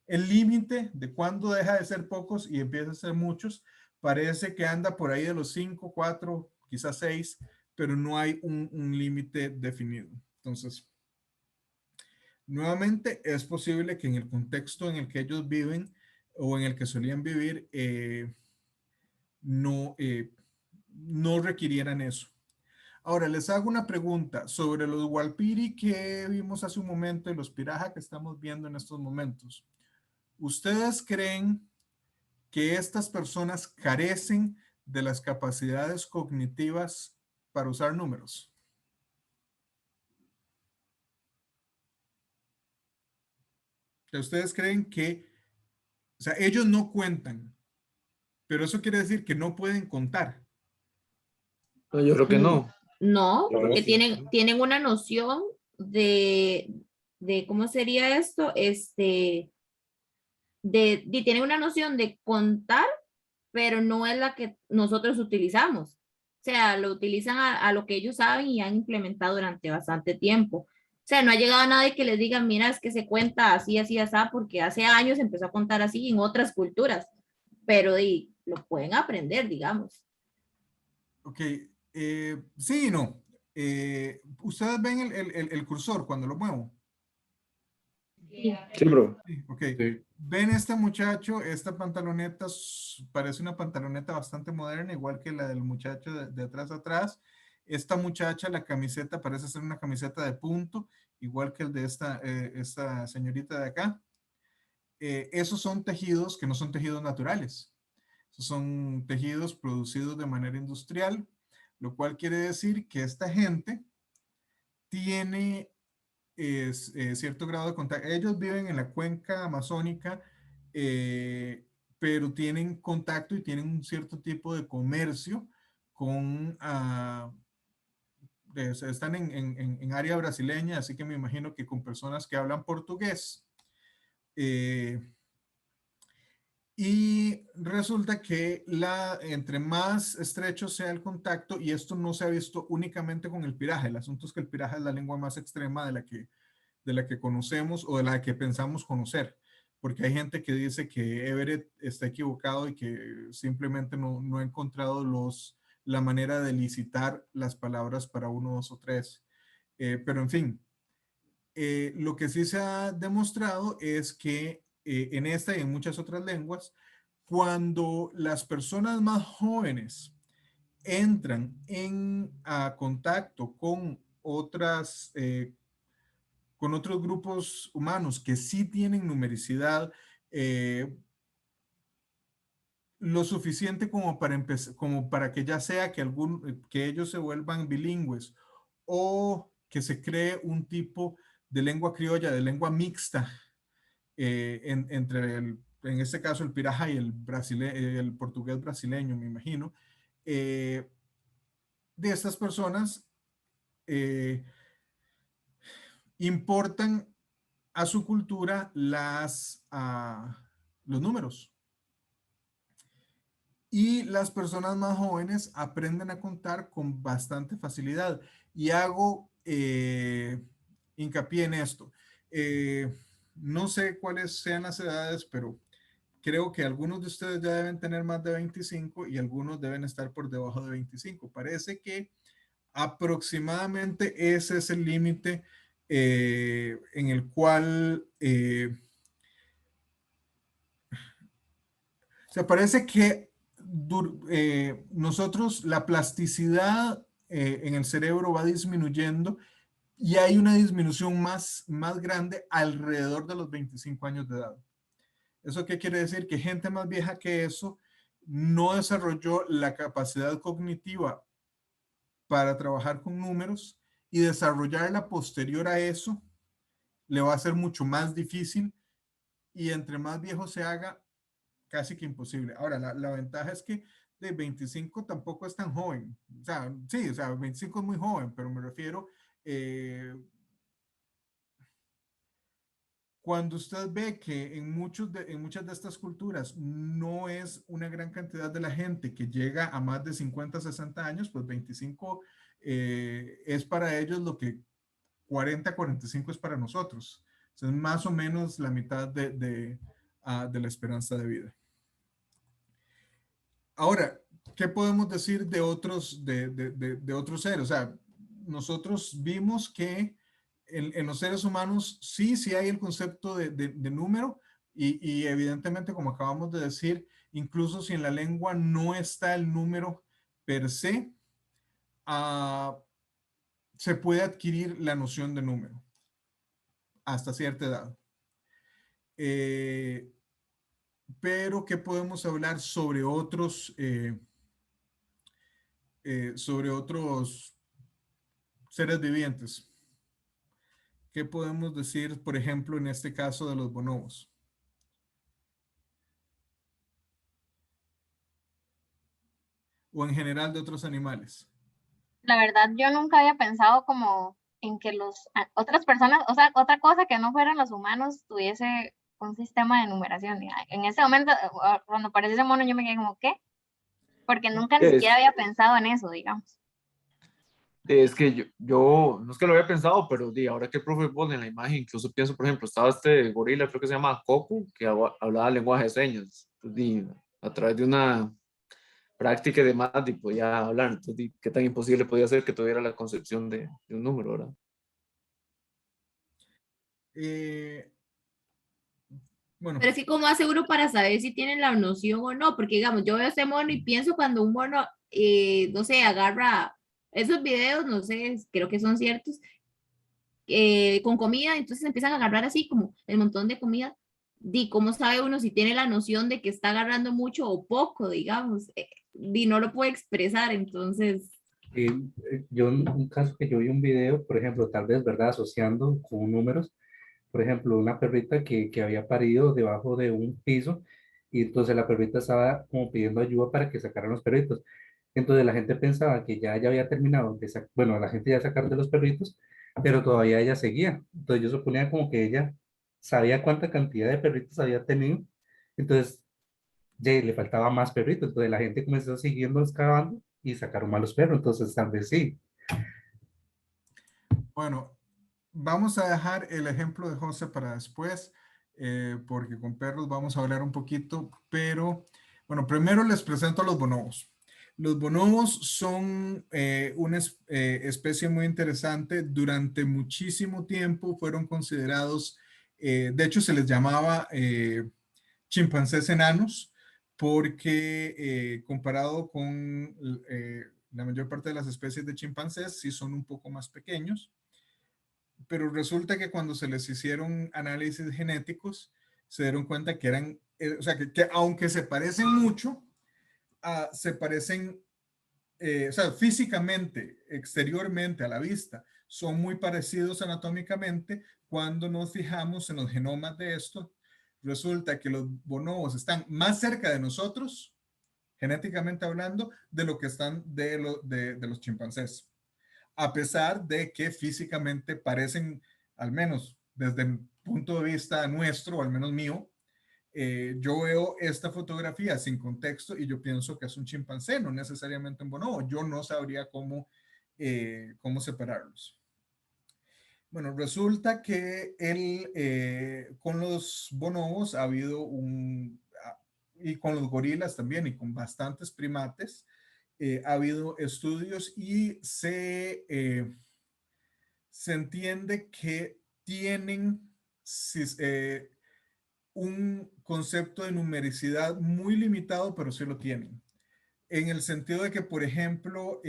límite de cuándo deja de ser pocos y empieza a ser muchos, parece que anda por ahí de los 5, 4, quizás 6, pero no hay un límite definido. Entonces, nuevamente es posible que en el contexto en el que ellos viven o en el que solían vivir, no, no requirieran eso. Ahora les hago una pregunta sobre los Walpiri que vimos hace un momento y los Piraja que estamos viendo en estos momentos. ¿Ustedes creen que estas personas carecen de las capacidades cognitivas para usar números? ¿Ustedes creen que, o sea, ellos no cuentan, pero eso quiere decir que no pueden contar? No, yo creo que no. No, Yo creo porque que tienen una noción de ¿cómo sería esto? Tienen una noción de contar, pero no es la que nosotros utilizamos. O sea, lo utilizan a lo que ellos saben y han implementado durante bastante tiempo. O sea, no ha llegado nadie que les diga, mira, es que se cuenta así, así, así, porque hace años empezó a contar así en otras culturas, pero lo pueden aprender, digamos. Ok, sí y no. ¿Ustedes ven el cursor cuando lo muevo? sí, bro. Sí, ok. Sí. Ven este muchacho, esta pantaloneta parece una pantaloneta bastante moderna, igual que la del muchacho de atrás atrás. Esta muchacha, la camiseta parece ser una camiseta de punto, igual que el de esta señorita de acá. Esos son tejidos que no son tejidos naturales. Esos son tejidos producidos de manera industrial, lo cual quiere decir que esta gente tiene cierto grado de contacto. Ellos viven en la cuenca amazónica, pero tienen contacto y tienen un cierto tipo de comercio con, están en área brasileña, así que me imagino que con personas que hablan portugués. Y resulta que entre más estrecho sea el contacto, y esto no se ha visto únicamente con el piraja, el asunto es que el piraja es la lengua más extrema de la que conocemos o de la que pensamos conocer, porque hay gente que dice que Everett está equivocado y que simplemente no ha encontrado la manera de licitar las palabras para 1, 2 o 3. Pero en fin, lo que sí se ha demostrado es que en esta y en muchas otras lenguas, cuando las personas más jóvenes entran en contacto con otros grupos humanos que sí tienen numericidad lo suficiente como para empezar, como para que ya sea que ellos se vuelvan bilingües o que se cree un tipo de lengua criolla, de lengua mixta entre en este caso el piraja y el portugués brasileño, me imagino, de estas personas eh, importan a su cultura los números. Y las personas más jóvenes aprenden a contar con bastante facilidad. Y hago hincapié en esto. No sé cuáles sean las edades, pero creo que algunos de ustedes ya deben tener más de 25 y algunos deben estar por debajo de 25. Parece que aproximadamente ese es el límite en el cual se parece que nosotros la plasticidad en el cerebro va disminuyendo y hay una disminución más grande alrededor de los 25 años de edad. ¿Eso qué quiere decir? Que gente más vieja que eso no desarrolló la capacidad cognitiva para trabajar con números, y desarrollarla posterior a eso le va a ser mucho más difícil, y entre más viejo se haga, casi que imposible. Ahora, la ventaja es que de 25 tampoco es tan joven. O sea, sí, o sea, 25 es muy joven, pero me refiero, cuando usted ve que en muchas de estas culturas no es una gran cantidad de la gente que llega a más de 50, 60 años, pues 25 es para ellos lo que 40, 45 es para nosotros. Es más o menos la mitad de la esperanza de vida. Ahora, ¿qué podemos decir de otros seres? O sea, nosotros vimos que en los seres humanos sí hay el concepto de número, y evidentemente, como acabamos de decir, incluso si en la lengua no está el número per se, ah, se puede adquirir la noción de número hasta cierta edad. Pero, ¿qué podemos hablar sobre otros seres vivientes? ¿Qué podemos decir, por ejemplo, en este caso de los bonobos? O en general de otros animales. La verdad, yo nunca había pensado como en que otras personas, o sea, otra cosa que no fueran los humanos tuviese un sistema de numeración. En ese momento, cuando apareció ese mono, yo me quedé como, ¿qué? Porque nunca ni siquiera Es, había pensado en eso, digamos. es que yo, no es que lo había pensado, pero ahora que el profe pone en la imagen, incluso pienso, por ejemplo, estaba este gorila, creo que se llama Coco, que hablaba lenguaje de señas. Entonces, a través de una práctica de demás y podía hablar. Entonces, qué tan imposible podía ser que tuviera la concepción de un número, ¿verdad? Bueno, Pero es que, ¿cómo hace uno para saber si tienen la noción o no? Porque, digamos, yo veo ese mono y pienso cuando un mono, no sé, agarra esos videos, no sé, creo que son ciertos, con comida, entonces empiezan a agarrar así como el montón de comida. ¿Cómo sabe uno si tiene la noción de que está agarrando mucho o poco, digamos? No lo puede expresar, entonces. Y yo, un caso que yo vi un video, por ejemplo, tal vez, ¿verdad? Asociando con números, por ejemplo, una perrita que había parido debajo de un piso, y entonces la perrita estaba como pidiendo ayuda para que sacaran los perritos. Entonces la gente pensaba que ya había terminado de bueno, la gente ya sacar de los perritos, pero todavía ella seguía. Entonces yo suponía como que ella sabía cuánta cantidad de perritos había tenido, entonces ya le faltaba más perritos. Entonces la gente comenzó siguiendo excavando y sacaron más los perros. Entonces tal vez sí. bueno, vamos a dejar el ejemplo de José para después, porque con perros vamos a hablar un poquito, pero bueno, primero les presento a los bonobos. Los bonobos son una especie muy interesante. Durante muchísimo tiempo fueron considerados, de hecho se les llamaba chimpancés enanos, porque comparado con la mayor parte de las especies de chimpancés, sí son un poco más pequeños. Pero resulta que cuando se les hicieron análisis genéticos, se dieron cuenta que eran, o sea, que aunque se parecen mucho, se parecen, o sea, físicamente, exteriormente, a la vista, son muy parecidos anatómicamente. Cuando nos fijamos en los genomas de esto, resulta que los bonobos están más cerca de nosotros, genéticamente hablando, de lo que están de los chimpancés, a pesar de que físicamente parecen, al menos desde el punto de vista nuestro, o al menos mío, yo veo esta fotografía sin contexto y yo pienso que es un chimpancé, no necesariamente un bonobo. Yo no sabría cómo separarlos. Bueno, resulta que con los bonobos ha habido y con los gorilas también, y con bastantes primates, ha habido estudios, y se entiende que tienen un concepto de numericidad muy limitado, pero sí lo tienen. En el sentido de que, por ejemplo,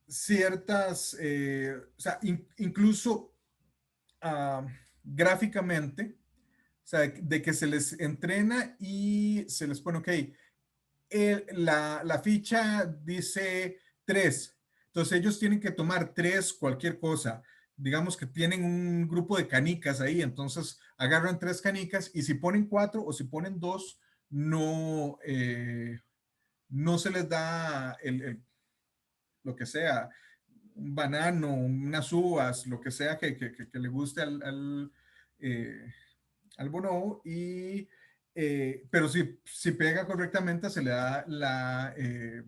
ciertas, o sea, incluso gráficamente, o sea, de que se les entrena y se les pone, ok, la ficha dice 3. Entonces ellos tienen que tomar 3 cualquier cosa. Digamos que tienen un grupo de canicas ahí, entonces agarran 3 canicas y si ponen 4 o si ponen 2, no, no se les da lo que sea, un banano, unas uvas, lo que sea que le guste al bonobo, pero si pega correctamente se le da eh,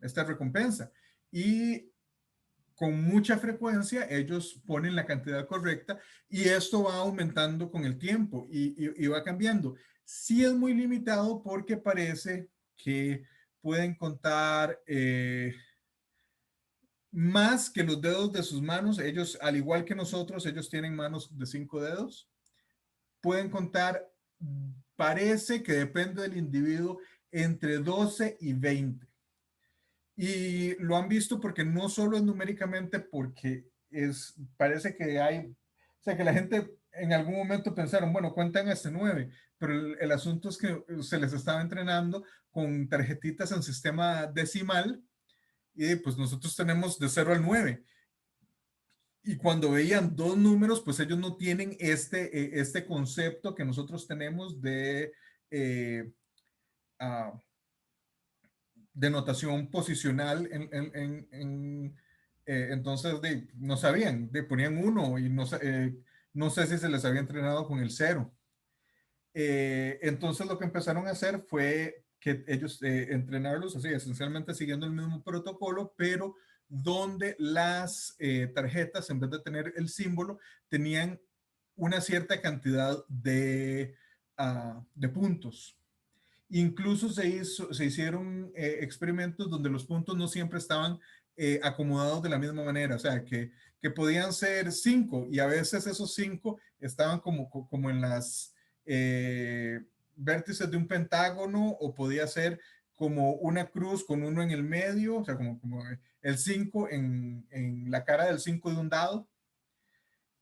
esta recompensa. Y con mucha frecuencia ellos ponen la cantidad correcta y esto va aumentando con el tiempo y va cambiando. Sí es muy limitado porque parece que pueden contar más que los dedos de sus manos. Ellos, al igual que nosotros, ellos tienen manos de 5 dedos. Pueden contar, parece que depende del individuo, entre 12 y 20. Y lo han visto porque no solo es numéricamente, porque parece que hay, o sea, que la gente en algún momento pensaron, bueno, cuentan hasta 9, pero el asunto es que se les estaba entrenando con tarjetitas en sistema decimal y pues nosotros tenemos de 0 al 9. Y cuando veían dos números, pues ellos no tienen este concepto que nosotros tenemos eh, uh, de notación posicional. Entonces no sabían, ponían 1 y no sé si se les había entrenado con el 0. Entonces lo que empezaron a hacer fue que ellos entrenarlos así, esencialmente siguiendo el mismo protocolo, pero donde las tarjetas, en vez de tener el símbolo, tenían una cierta cantidad de puntos. Incluso se hicieron experimentos donde los puntos no siempre estaban acomodados de la misma manera, o sea, que podían ser 5 y a veces esos 5 estaban como en las vértices de un pentágono, o podía ser como una cruz con 1 en el medio, o sea, como el 5 en la cara del 5 de un dado.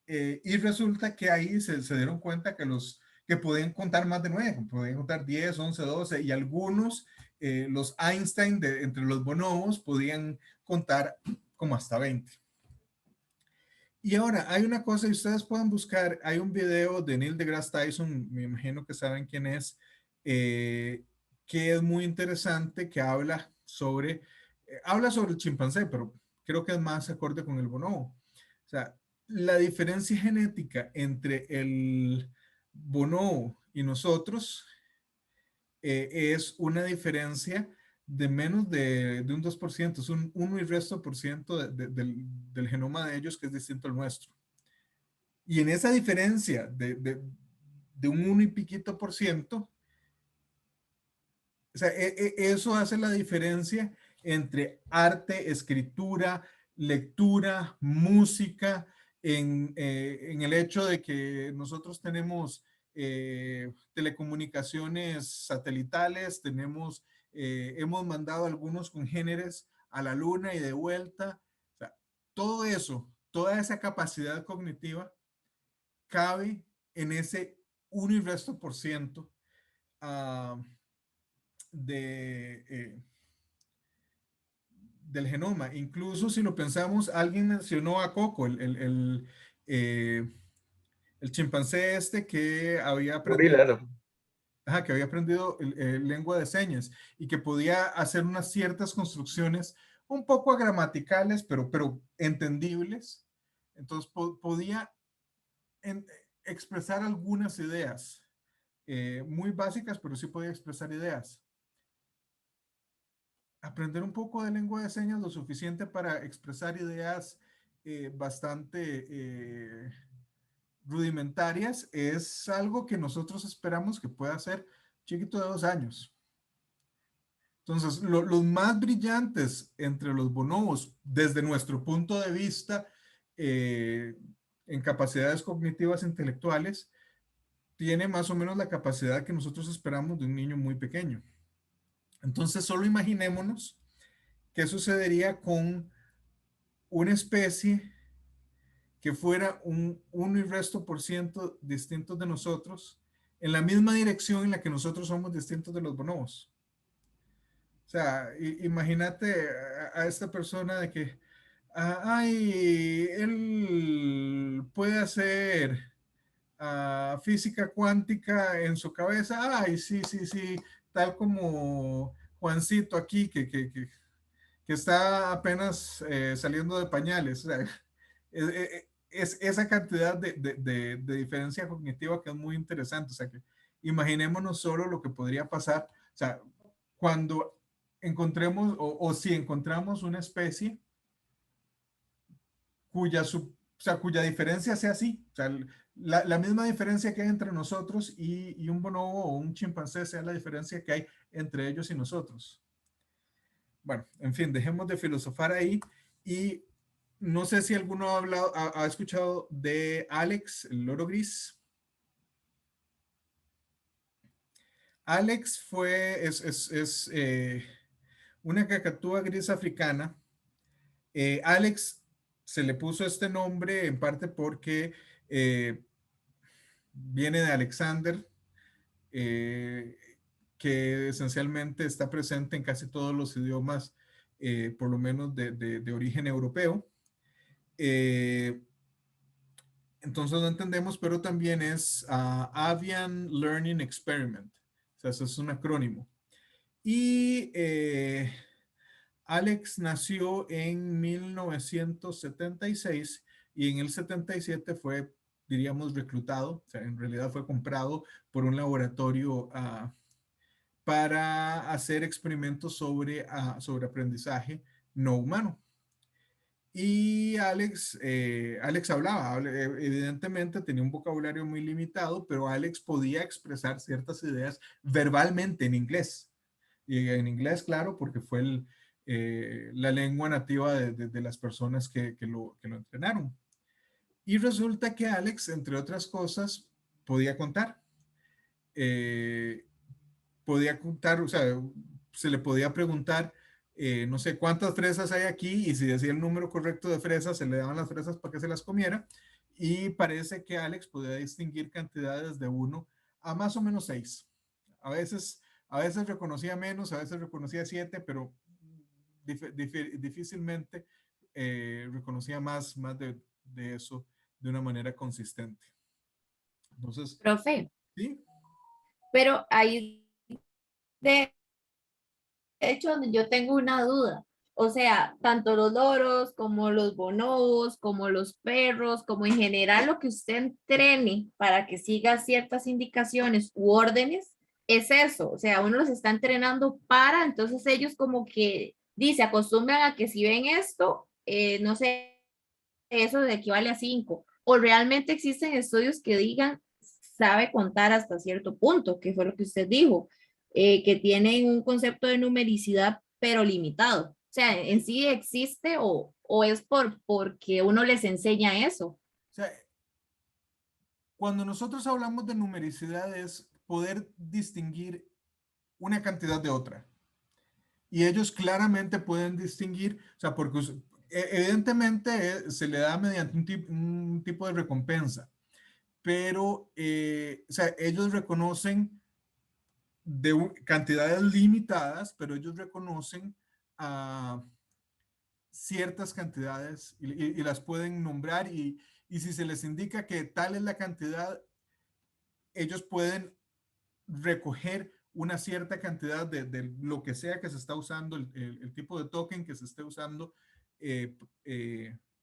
Y resulta que ahí se dieron cuenta que podían contar más de 9, podían contar 10, 11, 12, y algunos, los Einstein entre los bonobos, podían contar como hasta 20. Y ahora hay una cosa, y ustedes pueden buscar, hay un video de Neil deGrasse Tyson, me imagino que saben quién es, que es muy interesante, que habla sobre el chimpancé, pero creo que es más acorde con el bonobo. O sea, la diferencia genética entre el bonobo y nosotros es una diferencia de menos de un 2%, es un 1 y resto por ciento del genoma de ellos, que es distinto al nuestro. Y en esa diferencia de un 1 y piquito por ciento, o sea, eso hace la diferencia entre arte, escritura, lectura, música, en el hecho de que nosotros tenemos telecomunicaciones satelitales, hemos mandado algunos congéneres a la luna y de vuelta. O sea, todo eso, toda esa capacidad cognitiva cabe en ese 1 y resto por ciento de, del genoma. Incluso si lo pensamos, alguien mencionó a Coco, el chimpancé que había aprendido, Gorila, que había aprendido lengua de señas y que podía hacer unas ciertas construcciones un poco gramaticales, pero entendibles. Entonces podía expresar algunas ideas muy básicas, pero sí podía expresar ideas. Aprender un poco de lengua de señas lo suficiente para expresar ideas bastante rudimentarias es algo que nosotros esperamos que pueda ser chiquito de 2 años. Entonces, los más brillantes entre los bonobos, desde nuestro punto de vista, en capacidades cognitivas intelectuales, tiene más o menos la capacidad que nosotros esperamos de un niño muy pequeño. Entonces, solo imaginémonos ¿qué sucedería con una especie que fuera un 1 y resto por ciento distintos de nosotros en la misma dirección en la que nosotros somos distintos de los bonobos? O sea, imagínate a esta persona de que, ay, él puede hacer física cuántica en su cabeza. Ay, sí, sí, sí, tal como Juancito aquí, que está apenas saliendo de pañales. O sea, es esa cantidad de diferencia cognitiva que es muy interesante. O sea, que imaginémonos solo lo que podría pasar. O sea, cuando encontremos o si encontramos una especie o sea, cuya diferencia sea así, o sea, la misma diferencia que hay entre nosotros y un bonobo o un chimpancé sea la diferencia que hay entre ellos y nosotros. Bueno, en fin, dejemos de filosofar ahí y no sé si alguno ha hablado, ha escuchado de Alex, el loro gris. Alex es una cacatúa gris africana. Alex se le puso este nombre en parte porque viene de Alexander, eh, que esencialmente está presente en casi todos los idiomas, por lo menos de origen europeo. Eh, entonces lo entendemos, pero también es Avian Learning Experiment. O sea, eso es un acrónimo. Y Alex nació en 1976 y en el 77 fue, diríamos, reclutado, o sea, en realidad fue comprado por un laboratorio para hacer experimentos sobre aprendizaje no humano. Y Alex hablaba, evidentemente tenía un vocabulario muy limitado, pero Alex podía expresar ciertas ideas verbalmente en inglés. Y en inglés, claro, porque fue la lengua nativa de las personas que lo entrenaron. Y resulta que Alex, entre otras cosas, podía contar. Eh, Podía contar, o sea, se le podía preguntar, no sé cuántas fresas hay aquí, y si decía el número correcto de fresas, se le daban las fresas para que se las comiera. Y parece que Alex podía distinguir cantidades de 1 a más o menos 6. A veces, a veces reconocía menos, a veces reconocía 7, pero difícilmente reconocía más de eso de una manera consistente. Entonces, Profe, sí, pero ahí de hecho donde yo tengo una duda. O sea, tanto los loros como los bonobos, como los perros, como en general lo que usted entrene para que siga ciertas indicaciones u órdenes, es eso. O sea, uno los está entrenando para, entonces ellos como que dice, acostumbran a que si ven esto, no sé, eso equivale a 5. O realmente existen estudios que digan, sabe contar hasta cierto punto, que fue lo que usted dijo, que tienen un concepto de numericidad, pero limitado. O sea, en sí existe o es porque uno les enseña eso. o sea, cuando nosotros hablamos de numericidad es poder distinguir una cantidad de otra. Y ellos claramente pueden distinguir, o sea, porque evidentemente se le da mediante un tipo de recompensa, pero o sea, ellos reconocen cantidades limitadas, pero ellos reconocen ciertas cantidades y las pueden nombrar y si se les indica que tal es la cantidad, ellos pueden recoger una cierta cantidad de lo que sea que se está usando, el tipo de token que se esté usando, eh,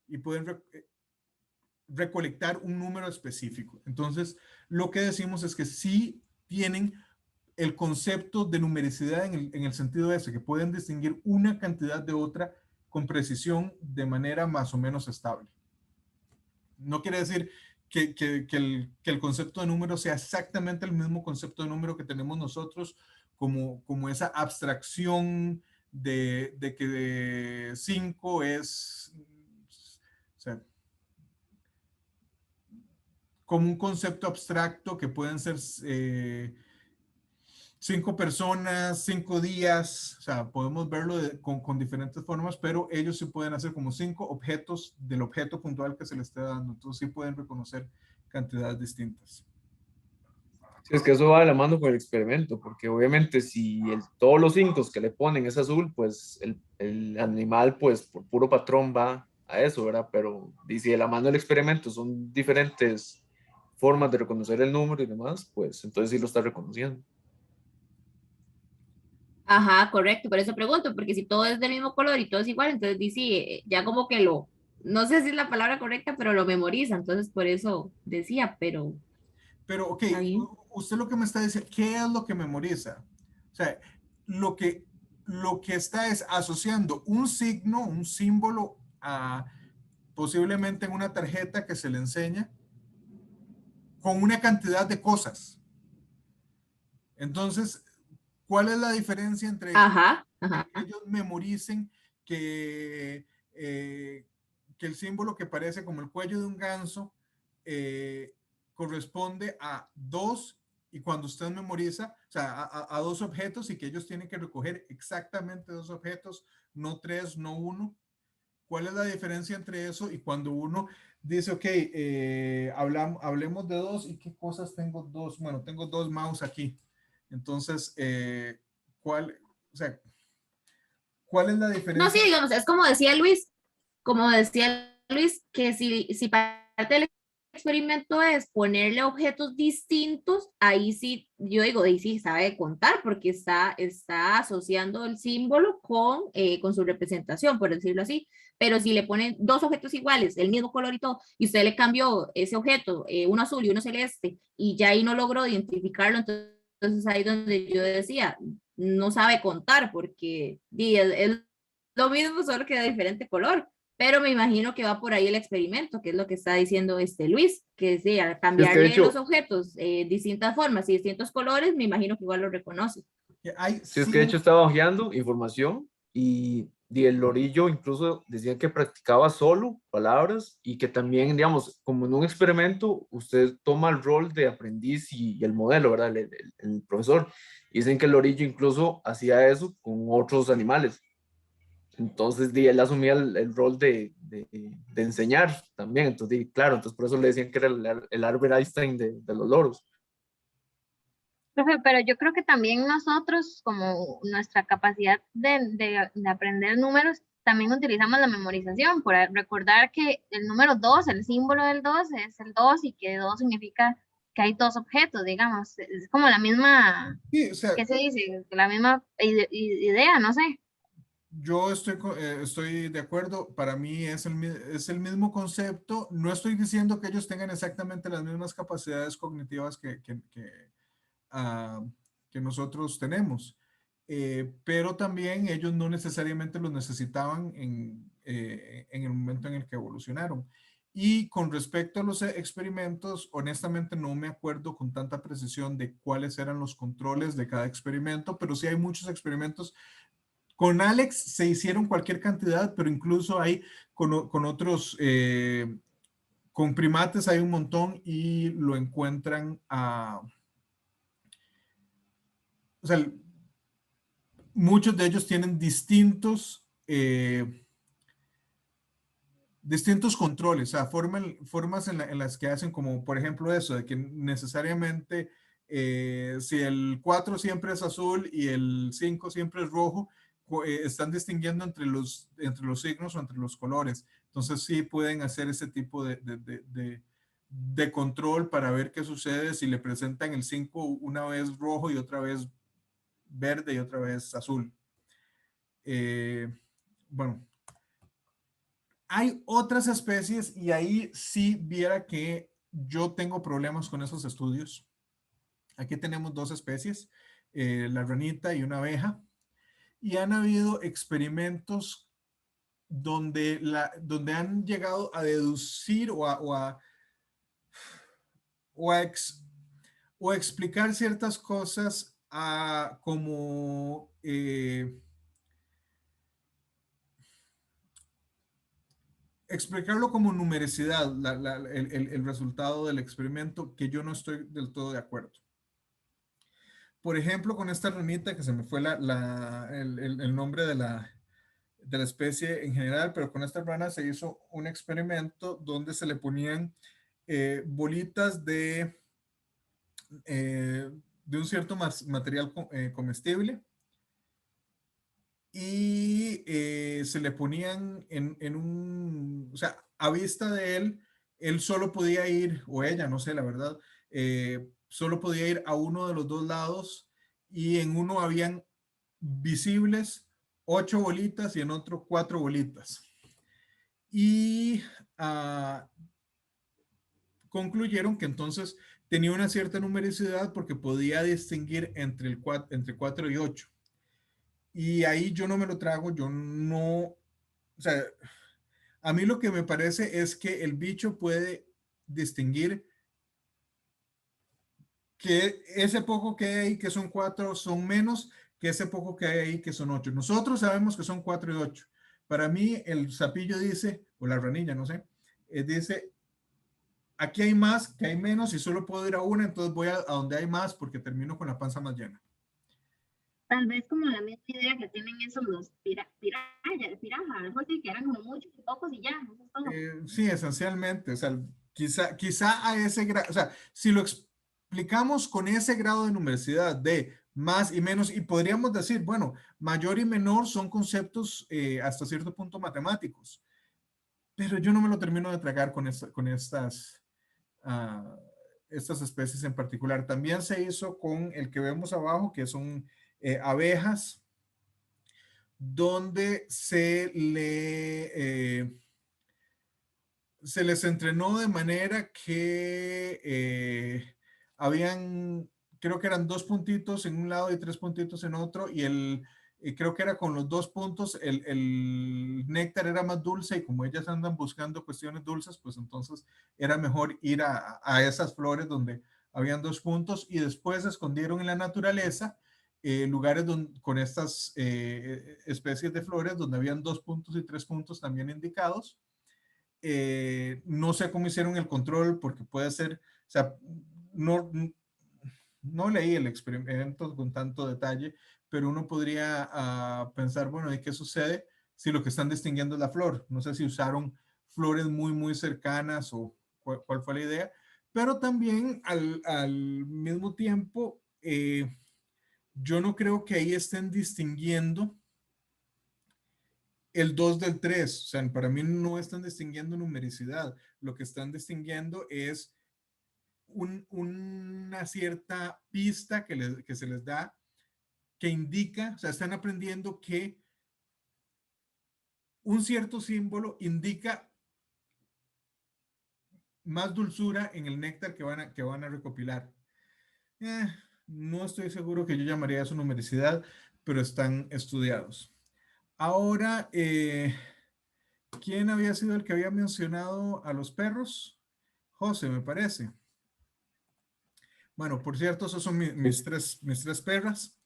y pueden recolectar un número específico. Entonces, lo que decimos es que sí tienen el concepto de numericidad en el sentido ese, que pueden distinguir una cantidad de otra con precisión de manera más o menos estable. No quiere decir que el concepto de número sea exactamente el mismo concepto de número que tenemos nosotros, como esa abstracción de que 5 es, o sea, como un concepto abstracto que pueden ser 5 personas, 5 días, o sea, podemos verlo con diferentes formas, pero ellos sí pueden hacer como 5 objetos del objeto puntual que se le esté dando, entonces sí pueden reconocer cantidades distintas. Sí, es que eso va de la mano con el experimento, porque obviamente si todos los 5 que le ponen es azul, pues el animal, pues por puro patrón va a eso, ¿verdad? Pero y si de la mano del experimento son diferentes formas de reconocer el número y demás, pues entonces sí lo está reconociendo. Ajá, correcto, por eso pregunto, porque si todo es del mismo color y todo es igual, entonces dice, ya como que no sé si es la palabra correcta, pero lo memoriza, entonces por eso decía, pero Pero, ok, está bien. usted lo que me está diciendo, ¿qué es lo que memoriza? O sea, lo que, lo que está es asociando un signo, un símbolo, a, posiblemente en una tarjeta que se le enseña, con una cantidad de cosas. Entonces, ¿cuál es la diferencia entre Ajá, que ajá. ellos memoricen que, que el símbolo que parece como el cuello de un ganso eh, corresponde a 2 y cuando usted memoriza, o sea, a 2 objetos y que ellos tienen que recoger exactamente 2 objetos, no 3, no uno? ¿Cuál es la diferencia entre eso y cuando uno dice, ok, hablemos de 2 y qué cosas tengo 2? Bueno, tengo 2 mouse aquí. Entonces, ¿cuál, o sea, ¿cuál es la No, sí, diferencia? digamos, es como decía Luis, que si parte del experimento es ponerle objetos distintos, ahí sí, yo digo, ahí sí sabe contar, porque está asociando el símbolo con su representación, por decirlo así. Pero si le ponen dos objetos iguales, el mismo color y todo, y usted le cambió ese objeto, uno azul y uno celeste, y ya ahí no logró identificarlo, entonces ahí donde yo decía, no sabe contar, porque es lo mismo, solo que de diferente color. Pero me imagino que va por ahí el experimento, que es lo que está diciendo Luis, que sí, al Sí, es que de cambiarle los hecho, objetos distintas formas y distintos colores, me imagino que igual lo reconoce. Que hay sí, es que de hecho 100, estaba hojeando información y el lorillo incluso decía que practicaba solo palabras y que también, digamos, como en un experimento, usted toma el rol de aprendiz y el modelo, ¿verdad? El profesor. Y dicen que el lorillo incluso hacía eso con otros animales. Entonces, él asumía el rol de enseñar también. Entonces, claro, entonces por eso le decían que era el Albert Einstein de los loros. Profe, pero yo creo que también nosotros, como nuestra capacidad de aprender números, también utilizamos la memorización, por recordar que el número 2, el símbolo del 2 es el 2 y que 2 significa que hay dos objetos, digamos. Es como la misma, sí, o sea, ¿qué se dice? La misma idea, no sé. yo estoy de acuerdo, para mí es el mismo concepto, no estoy diciendo que ellos tengan exactamente las mismas capacidades cognitivas ah, que nosotros tenemos. Pero también ellos no necesariamente los necesitaban en el momento en el que evolucionaron. Y con respecto a los experimentos, honestamente no me acuerdo con tanta precisión de cuáles eran los controles de cada experimento, pero sí hay muchos experimentos. Con Alex se hicieron cualquier cantidad, pero incluso hay con otros, con primates hay un montón y lo encuentran a, o sea, muchos de ellos tienen distintos controles, o sea, formas en las que hacen como, por ejemplo, eso, de que necesariamente si el 4 siempre es azul y el 5 siempre es rojo, están distinguiendo entre los signos o entre los colores. Entonces sí pueden hacer ese tipo de control para ver qué sucede si le presentan el 5 una vez rojo y otra vez verde y otra vez azul. Eh, bueno, hay otras especies y ahí sí viera que yo tengo problemas con esos estudios. Aquí tenemos dos especies, la ranita y una abeja, y han habido experimentos donde han llegado a deducir o a, ex, o a explicar ciertas cosas como explicarlo como numericidad, el resultado del experimento, que yo no estoy del todo de acuerdo. por ejemplo, con esta ranita, que se me fue el nombre de la especie en general, pero con esta rana se hizo un experimento donde se le ponían bolitas de un cierto material comestible y se le ponían o sea, a vista de él solo podía ir, o ella, no sé, la verdad, solo podía ir a uno de los dos lados y en uno habían visibles 8 bolitas y en otro 4 bolitas. Y uh, concluyeron que entonces tenía una cierta numericidad porque podía distinguir entre 4 y 8. Y ahí yo no me lo trago, yo no, o sea, a mí lo que me parece es que el bicho puede distinguir que ese poco que hay ahí que son 4 son menos que ese poco que hay ahí que son 8. Nosotros sabemos que son 4 y 8. Para mí el sapillo dice, o la ranilla, no sé, dice, aquí hay más, que hay menos y solo puedo ir a una, entonces voy a donde hay más porque termino con la panza más llena. Tal vez como la misma idea que tienen esos los pirajas, algo así, que eran como muchos y pocos y ya, eso es todo. Sí, esencialmente, o sea, quizá a ese grado, o sea, si lo explicamos con ese grado de numericidad de más y menos, y podríamos decir, bueno, mayor y menor son conceptos hasta cierto punto matemáticos, pero yo no me lo termino de tragar con uh, estas especies en particular. También se hizo con el que vemos abajo, que son abejas, donde se les entrenó de manera que creo que eran 2 puntitos en un lado y 3 puntitos en otro, y creo que era con los 2 puntos, el néctar era más dulce, y como ellas andan buscando cuestiones dulces, pues entonces era mejor ir a esas flores donde habían 2 puntos, y después se escondieron en la naturaleza lugares con estas especies de flores donde habían 2 puntos y 3 puntos también indicados. No sé cómo hicieron el control porque puede ser, o sea, no leí el experimento con tanto detalle, pero uno podría pensar, bueno, ¿y qué sucede si lo que están distinguiendo es la flor? No sé si usaron flores muy, muy cercanas o cuál fue la idea, pero también al mismo tiempo, yo no creo que ahí estén distinguiendo el 2 del 3. O sea, para mí no están distinguiendo numericidad. Lo que están distinguiendo es una cierta pista que se les da que indica, o sea, están aprendiendo que un cierto símbolo indica más dulzura en el néctar que van a recopilar. Eh, no estoy seguro que yo llamaría eso numericidad, pero están estudiados. Ahora, ¿quién había sido el que había mencionado a los perros? José, me parece. Bueno, por cierto, esos son mis tres perras,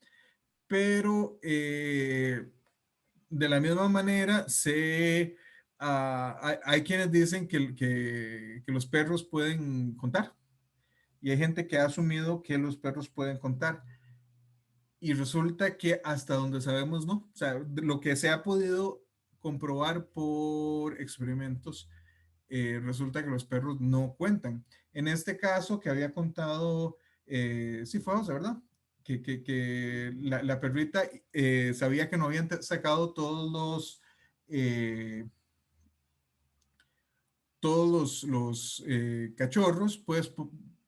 pero de la misma manera hay quienes dicen que los perros pueden contar y hay gente que ha asumido que los perros pueden contar y resulta que hasta donde sabemos no. O sea, lo que se ha podido comprobar por experimentos, resulta que los perros no cuentan. En este caso que había contado, sí fue José, ¿verdad? Que la perrita sabía que no habían sacado eh, todos los cachorros, pues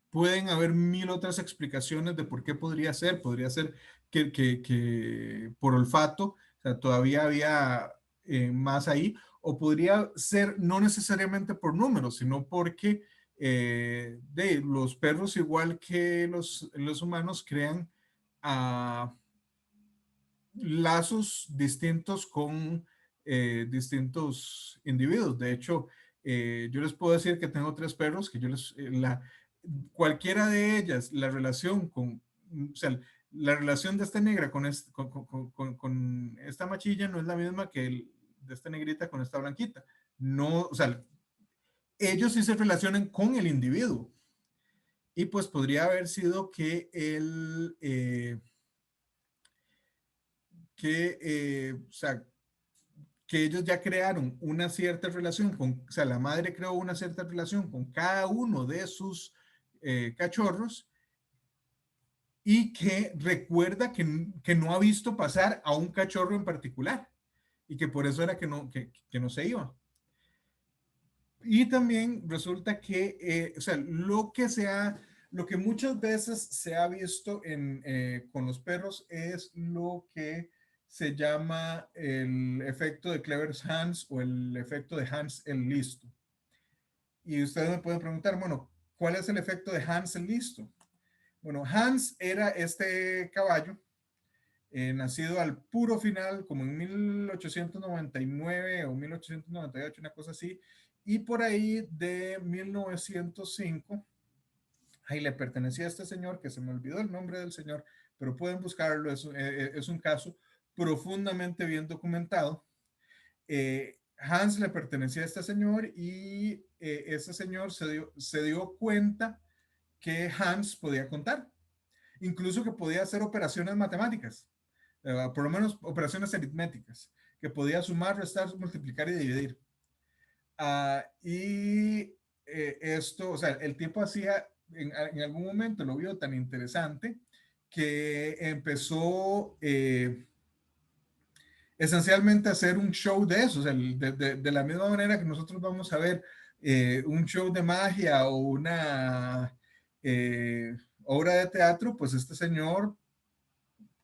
pueden haber mil otras explicaciones de por qué podría ser. Podría ser que por olfato, o sea, todavía había más ahí, o podría ser no necesariamente por números, sino porque de los perros, igual que los humanos, crean lazos distintos con distintos individuos. De hecho, yo les puedo decir que tengo 3 perros, que cualquiera de ellas, la relación o sea, la relación de esta negra con esta machilla no es la misma que de esta negrita con esta blanquita. No, o sea, ellos sí se relacionan con el individuo. Y pues podría haber sido que o sea, que ellos ya crearon una cierta relación o sea, la madre creó una cierta relación con cada uno de sus cachorros y que recuerda que no ha visto pasar a un cachorro en particular y que por eso era que no se iba. Y también resulta que, o sea, lo que muchas veces se ha visto con los perros es lo que se llama el efecto de Clever Hans o el efecto de Hans el Listo. Y ustedes me pueden preguntar, bueno, ¿cuál es el efecto de Hans el Listo? Bueno, Hans era este caballo nacido al puro final, como en 1899 o 1898, una cosa así, y por ahí de 1905, ahí le pertenecía a este señor, que se me olvidó el nombre del señor, pero pueden buscarlo, es un caso profundamente bien documentado. Hans le pertenecía a este señor y este señor se dio cuenta que Hans podía contar, incluso que podía hacer operaciones matemáticas, por lo menos operaciones aritméticas, que podía sumar, restar, multiplicar y dividir. Y esto, o sea, el tipo hacía, en algún momento lo vio tan interesante que empezó esencialmente a hacer un show de eso, o sea, de la misma manera que nosotros vamos a ver un show de magia o una obra de teatro, pues este señor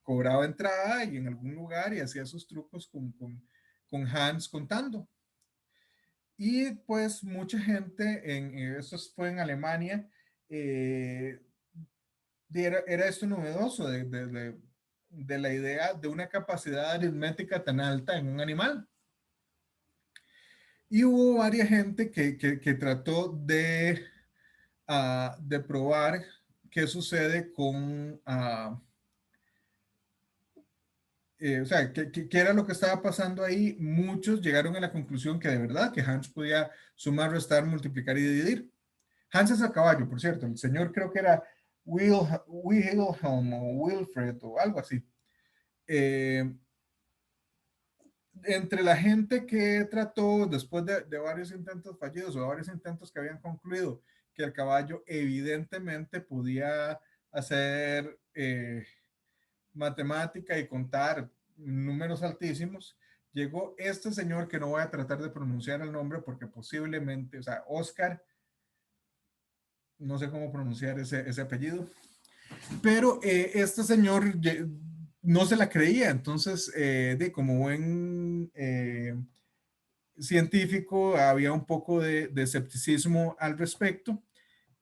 cobraba entrada y en algún lugar y hacía sus trucos con Hans contando. Y pues mucha gente, esto fue en Alemania, eh, era esto novedoso de la idea de una capacidad aritmética tan alta en un animal. Y hubo varias gente que trató de probar qué sucede con o sea, ¿qué era lo que estaba pasando ahí? Muchos llegaron a la conclusión que de verdad que Hans podía sumar, restar, multiplicar y dividir. Hans es a caballo, por cierto. El señor creo que era Wilhelm o Wilfred o algo así. Entre la gente que trató, después de varios intentos fallidos o varios intentos que habían concluido que el caballo evidentemente podía hacer matemática y contar números altísimos, llegó este señor que no voy a tratar de pronunciar el nombre porque posiblemente, o sea, Oscar, no sé cómo pronunciar ese apellido, pero este señor no se la creía, entonces, como buen científico, había un poco de escepticismo al respecto.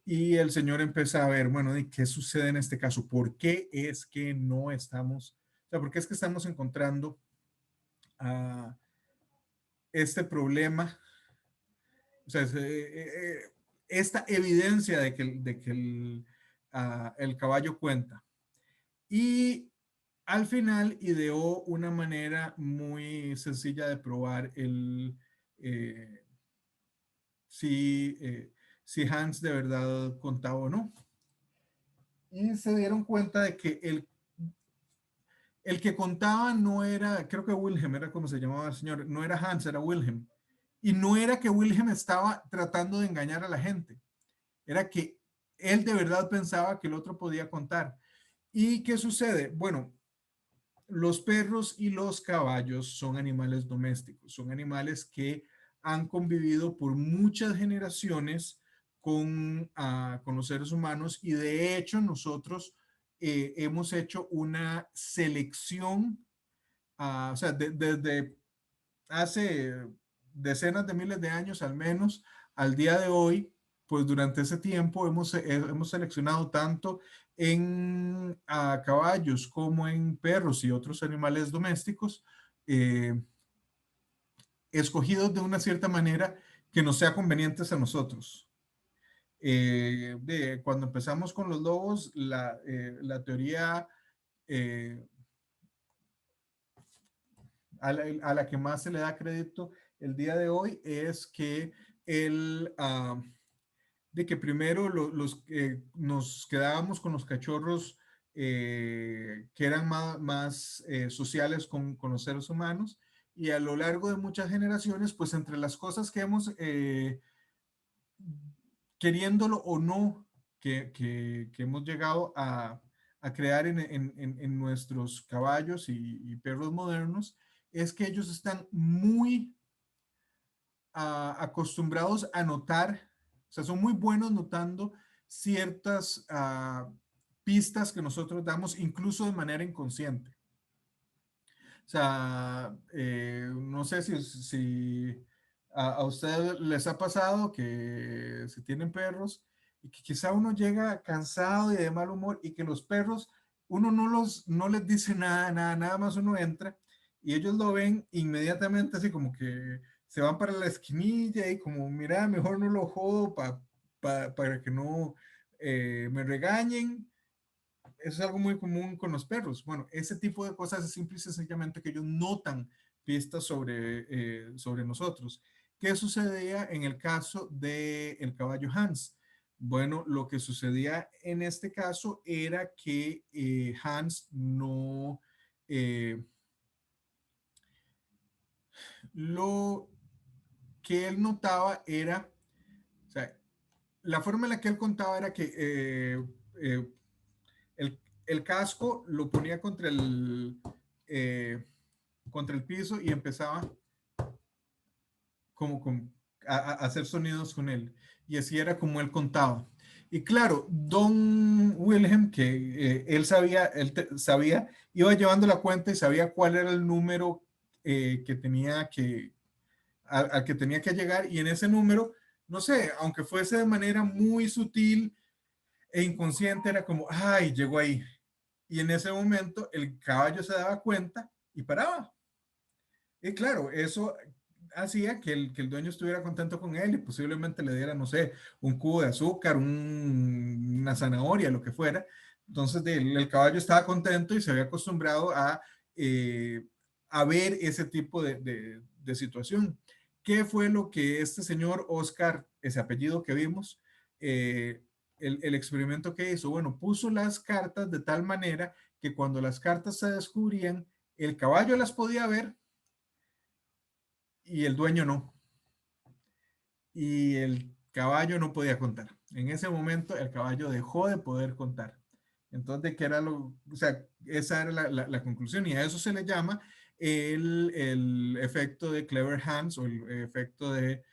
Y el señor empezó a ver, bueno, ¿y qué sucede en este caso? ¿Por qué es que no estamos, o sea, por qué es que estamos encontrando este problema? O sea, esta evidencia de que el caballo cuenta. Y al final ideó una manera muy sencilla de probar eh, si, si Hans de verdad contaba o no. Y se dieron cuenta de que el que contaba no era, creo que Wilhelm era como se llamaba el señor, no era Hans, era Wilhelm. Y no era que Wilhelm estaba tratando de engañar a la gente, era que él de verdad pensaba que el otro podía contar. ¿Y qué sucede? Bueno, los perros y los caballos son animales domésticos, son animales que han convivido por muchas generaciones con los seres humanos y de hecho nosotros hemos hecho una selección, o sea, desde hace decenas de miles de años al menos al día de hoy, pues durante ese tiempo hemos seleccionado tanto en caballos como en perros y otros animales domésticos, eh, escogidos de una cierta manera que nos sea convenientes a nosotros. Cuando empezamos con los lobos, la teoría a la que más se le da crédito el día de hoy es que el, de que primero nos quedábamos con los cachorros que eran más sociales con los seres humanos, y a lo largo de muchas generaciones, pues entre las cosas que hemos, queriéndolo o no, que hemos llegado a crear en nuestros caballos y perros modernos, es que ellos están muy acostumbrados a notar, o sea, son muy buenos notando ciertas pistas que nosotros damos, incluso de manera inconsciente. O sea, no sé si a ustedes les ha pasado que si tienen perros y que quizá uno llega cansado y de mal humor, y que los perros, uno no les dice nada más uno entra y ellos lo ven inmediatamente, así como que se van para la esquinilla y como, mira, mejor no lo jodo para que no me regañen. Eso es algo muy común con los perros. Bueno, ese tipo de cosas es simple y sencillamente que ellos notan pistas sobre nosotros. ¿Qué sucedía en el caso del caballo Hans? Bueno, lo que sucedía en este caso era que Hans no, lo que él notaba era, o sea, la forma en la que él contaba era que eh, el casco lo ponía contra el piso y empezaba como a hacer sonidos con él. Y así era como él contaba. Y claro, Don Wilhelm, que él sabía, iba llevando la cuenta y sabía cuál era el número al que tenía que llegar. Y en ese número, no sé, aunque fuese de manera muy sutil e inconsciente, era como, ay, llegó ahí. Y en ese momento el caballo se daba cuenta y paraba. Y claro, eso hacía que el dueño estuviera contento con él y posiblemente le diera, no sé, un cubo de azúcar, una zanahoria, lo que fuera. Entonces el caballo estaba contento y se había acostumbrado eh, a ver ese tipo de situación. ¿Qué fue lo que este señor Oscar, ese apellido que vimos, eh, el experimento que hizo? Bueno, puso las cartas de tal manera que cuando las cartas se descubrían, el caballo las podía ver y el dueño no. Y el caballo no podía contar. En ese momento el caballo dejó de poder contar. Entonces, ¿qué era o sea, esa era la conclusión, y a eso se le llama el efecto de Clever Hans, o el efecto de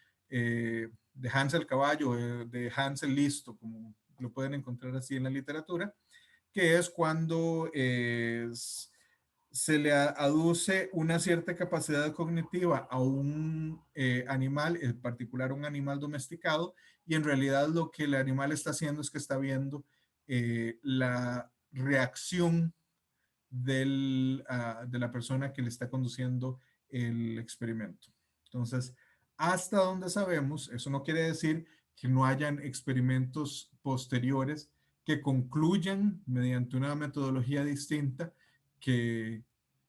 Hans el caballo, de Hans el listo, como lo pueden encontrar así en la literatura, que es cuando se le aduce una cierta capacidad cognitiva a un animal, en particular un animal domesticado, y en realidad lo que el animal está haciendo es que está viendo la reacción de la persona que le está conduciendo el experimento. Entonces, hasta donde sabemos, eso no quiere decir que no hayan experimentos posteriores que concluyan mediante una metodología distinta que,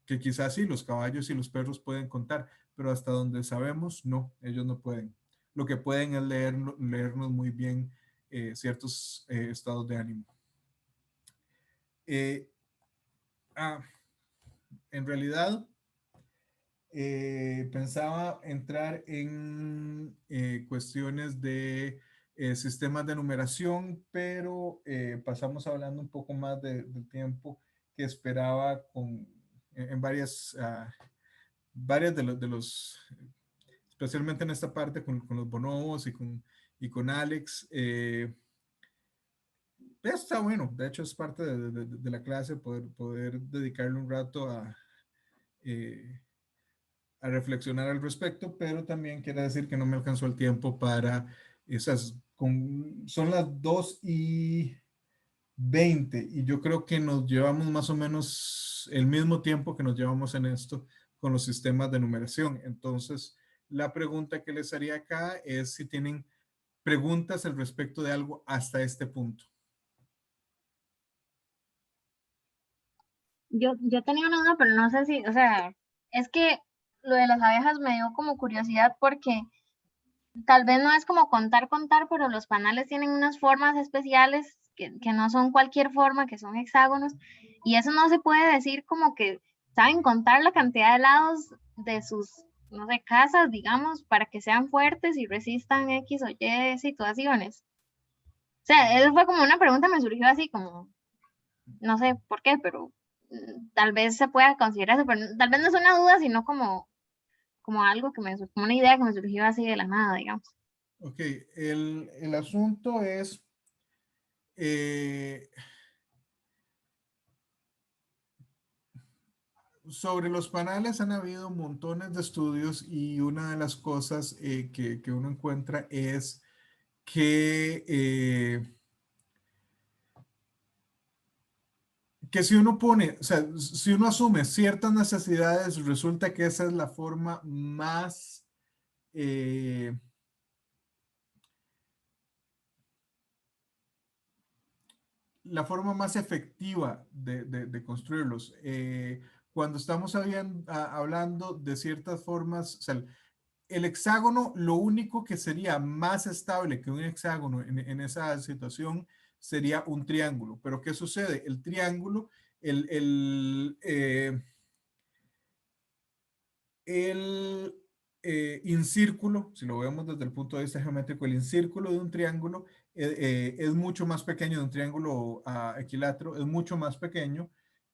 que quizás sí, los caballos y los perros pueden contar, pero hasta donde sabemos, no, ellos no pueden. Lo que pueden es leernos muy bien ciertos estados de ánimo. Eh, ah, en realidad, pensaba entrar en cuestiones de sistemas de numeración, pero pasamos hablando un poco más del tiempo que esperaba en varias de los, especialmente en esta parte con los bonobos y con Alex. Está bueno, de hecho es parte de la clase poder dedicarle un rato eh, a reflexionar al respecto, pero también quiere decir que no me alcanzó el tiempo para esas. Son las 2:20 y yo creo que nos llevamos más o menos el mismo tiempo que nos llevamos en esto con los sistemas de numeración. Entonces, la pregunta que les haría acá es si tienen preguntas al respecto de algo hasta este punto. Yo tenía una duda, pero no sé si, o sea, es que lo de las abejas me dio como curiosidad porque tal vez no es como contar, pero los panales tienen unas formas especiales que no son cualquier forma, que son hexágonos, y eso no se puede decir como que saben contar la cantidad de lados de sus, no sé, casas, digamos, para que sean fuertes y resistan X o Y situaciones. O sea, eso fue como una pregunta, me surgió así como, no sé por qué, pero tal vez se pueda considerar eso, pero tal vez no es una duda, sino como algo que como una idea que me surgió así de la nada, digamos. Ok, el asunto es, sobre los panales han habido montones de estudios y una de las cosas que uno encuentra es que si uno pone, o sea, si uno asume ciertas necesidades, resulta que esa es eh, la forma más efectiva de construirlos. Cuando estamos hablando de ciertas formas, o sea, el hexágono, lo único que sería más estable que un hexágono en esa situación sería un triángulo. Pero ¿qué sucede? El triángulo, el, el, eh, el incírculo, si lo vemos desde el punto de vista geométrico, el incírculo de un triángulo es mucho más pequeño, de un triángulo equilátero, es mucho más pequeño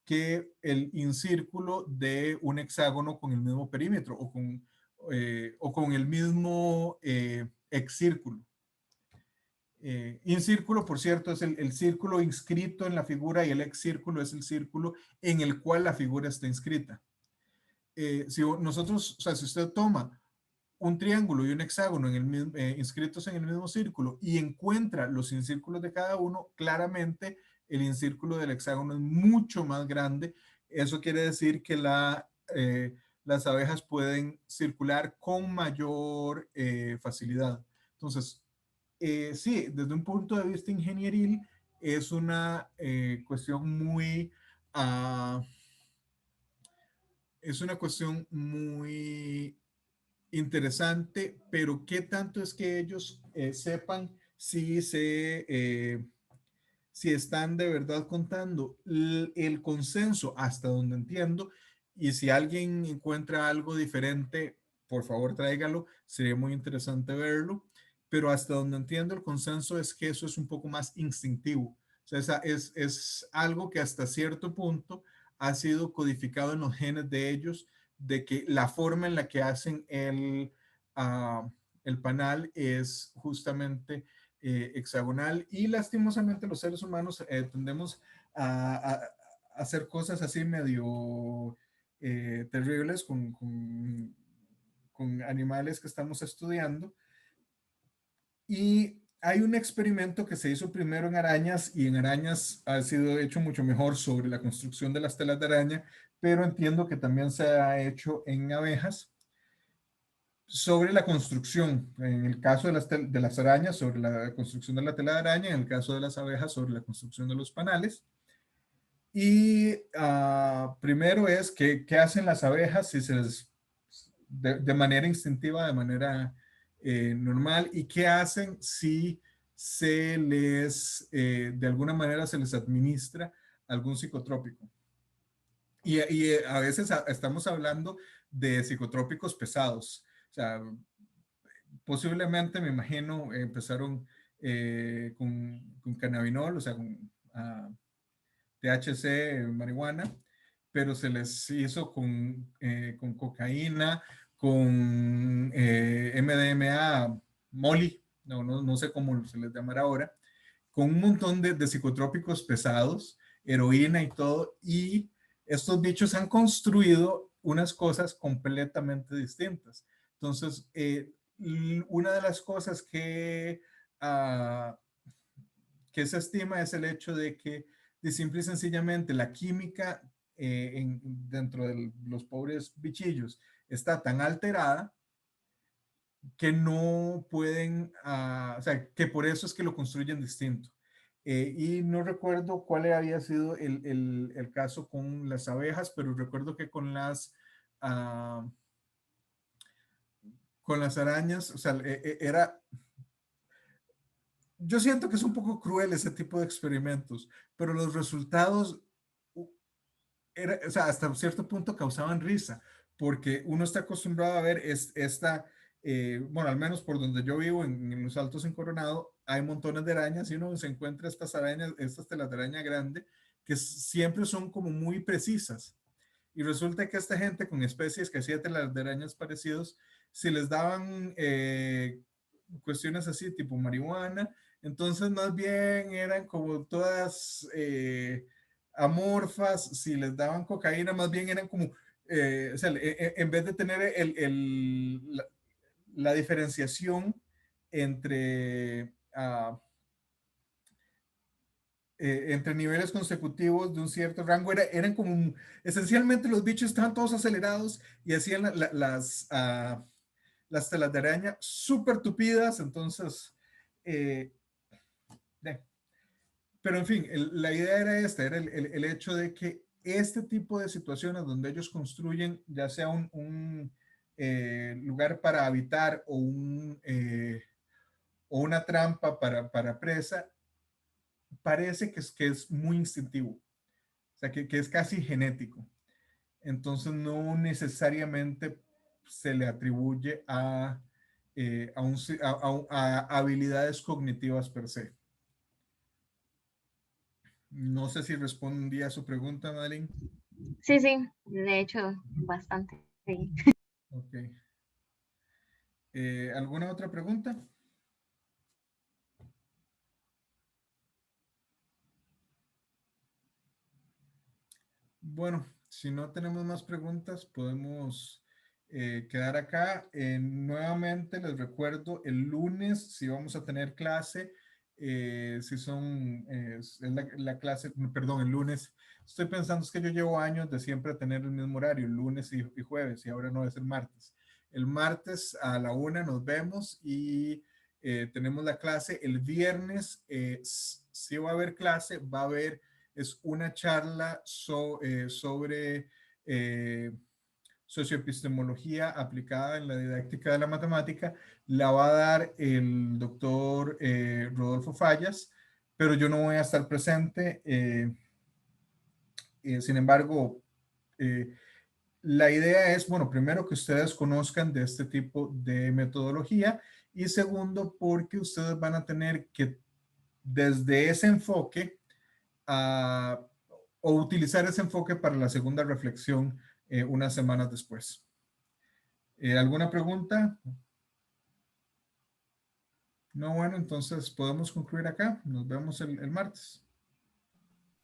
que el incírculo de un hexágono con el mismo perímetro o con el mismo excírculo. Incírculo, por cierto, es el círculo inscrito en la figura y el excírculo es el círculo en el cual la figura está inscrita. Si nosotros, o sea, si usted toma un triángulo y un hexágono inscritos en el mismo círculo y encuentra los incírculos de cada uno, claramente el incírculo del hexágono es mucho más grande. Eso quiere decir que las abejas pueden circular con mayor facilidad. Entonces, sí, desde un punto de vista ingenieril, es una cuestión uh, es una cuestión muy interesante, pero ¿qué tanto es que ellos sepan si están de verdad contando el consenso hasta donde entiendo? Y si alguien encuentra algo diferente, por favor tráigalo, sería muy interesante verlo, pero hasta donde entiendo el consenso es que eso es un poco más instintivo. O sea, es algo que hasta cierto punto ha sido codificado en los genes de ellos, de que la forma en la que hacen el panal es justamente hexagonal, y lastimosamente los seres humanos tendemos a hacer cosas así medio terribles con animales que estamos estudiando. Y hay un experimento que se hizo primero en arañas, y en arañas ha sido hecho mucho mejor sobre la construcción de las telas de araña, pero entiendo que también se ha hecho en abejas sobre la construcción. En el caso de las arañas, sobre la construcción de la tela de araña; en el caso de las abejas, sobre la construcción de los panales. Y primero es qué hacen las abejas si de manera instintiva, de manera normal, y qué hacen si de alguna manera se les administra algún psicotrópico. Y a veces estamos hablando de psicotrópicos pesados. O sea, posiblemente, me imagino, empezaron con cannabinol, o sea, con THC, marihuana, pero se les hizo con cocaína, con MDMA, Molly, no sé cómo se les llamará ahora, con un montón de psicotrópicos pesados, heroína y todo, y estos bichos han construido unas cosas completamente distintas. Entonces, una de las cosas que se estima es el hecho de que simple y sencillamente la química dentro de los pobres bichillos está tan alterada que no pueden, o sea, que por eso es que lo construyen distinto. Y no recuerdo cuál había sido el caso con las abejas, pero recuerdo que con con las arañas, o sea, era... Yo siento que es un poco cruel ese tipo de experimentos, pero los resultados, o sea, hasta cierto punto causaban risa, porque uno está acostumbrado a ver bueno, al menos por donde yo vivo, en los Altos en Coronado, hay montones de arañas y uno se encuentra estas arañas, estas telaraña grande, que siempre son como muy precisas. Y resulta que esta gente con especies que hacía telarañas parecidos, si les daban cuestiones así, tipo marihuana, entonces más bien eran como todas amorfas. Si les daban cocaína, más bien eran como, o sea, en vez de tener la diferenciación entre niveles consecutivos de un cierto rango, eran como, esencialmente los bichos estaban todos acelerados y hacían las telas de araña súper tupidas. Entonces, eh, pero en fin, la idea era esta, era el hecho de que este tipo de situaciones donde ellos construyen ya sea un lugar para habitar o una trampa para presa, parece que es muy instintivo, o sea, que es casi genético. Entonces no necesariamente se le atribuye a habilidades cognitivas per se. No sé si respondí a su pregunta, Madeline. Sí, sí, de hecho, bastante. Sí. Ok. ¿Alguna otra pregunta? Bueno, si no tenemos más preguntas, podemos quedar acá. Nuevamente les recuerdo, el lunes si vamos a tener clase, si son, es la clase, perdón, el lunes. Estoy pensando, es que yo llevo años de siempre tener el mismo horario, lunes y jueves, y ahora no es el martes. El martes a la 1 nos vemos y tenemos la clase. El viernes sí va a haber clase, va a haber, es una charla sobre socioepistemología aplicada en la didáctica de la matemática. La va a dar el doctor Rodolfo Fallas, pero yo no voy a estar presente. Sin embargo, la idea es, bueno, primero que ustedes conozcan de este tipo de metodología y segundo, porque ustedes van a tener que, desde ese enfoque, o utilizar ese enfoque para la segunda reflexión unas semanas después. ¿Alguna pregunta? No, bueno, entonces podemos concluir acá. Nos vemos el martes.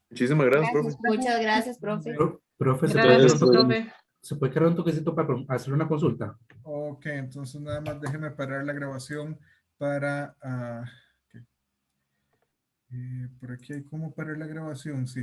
Muchísimas gracias, profe. Gracias, profe. Muchas gracias, profe. Profe, Gracias, profe. ¿se puede crear un toquecito para hacer una consulta? Ok, entonces nada más déjenme parar la grabación para... ok. Por aquí hay cómo parar la grabación, sí.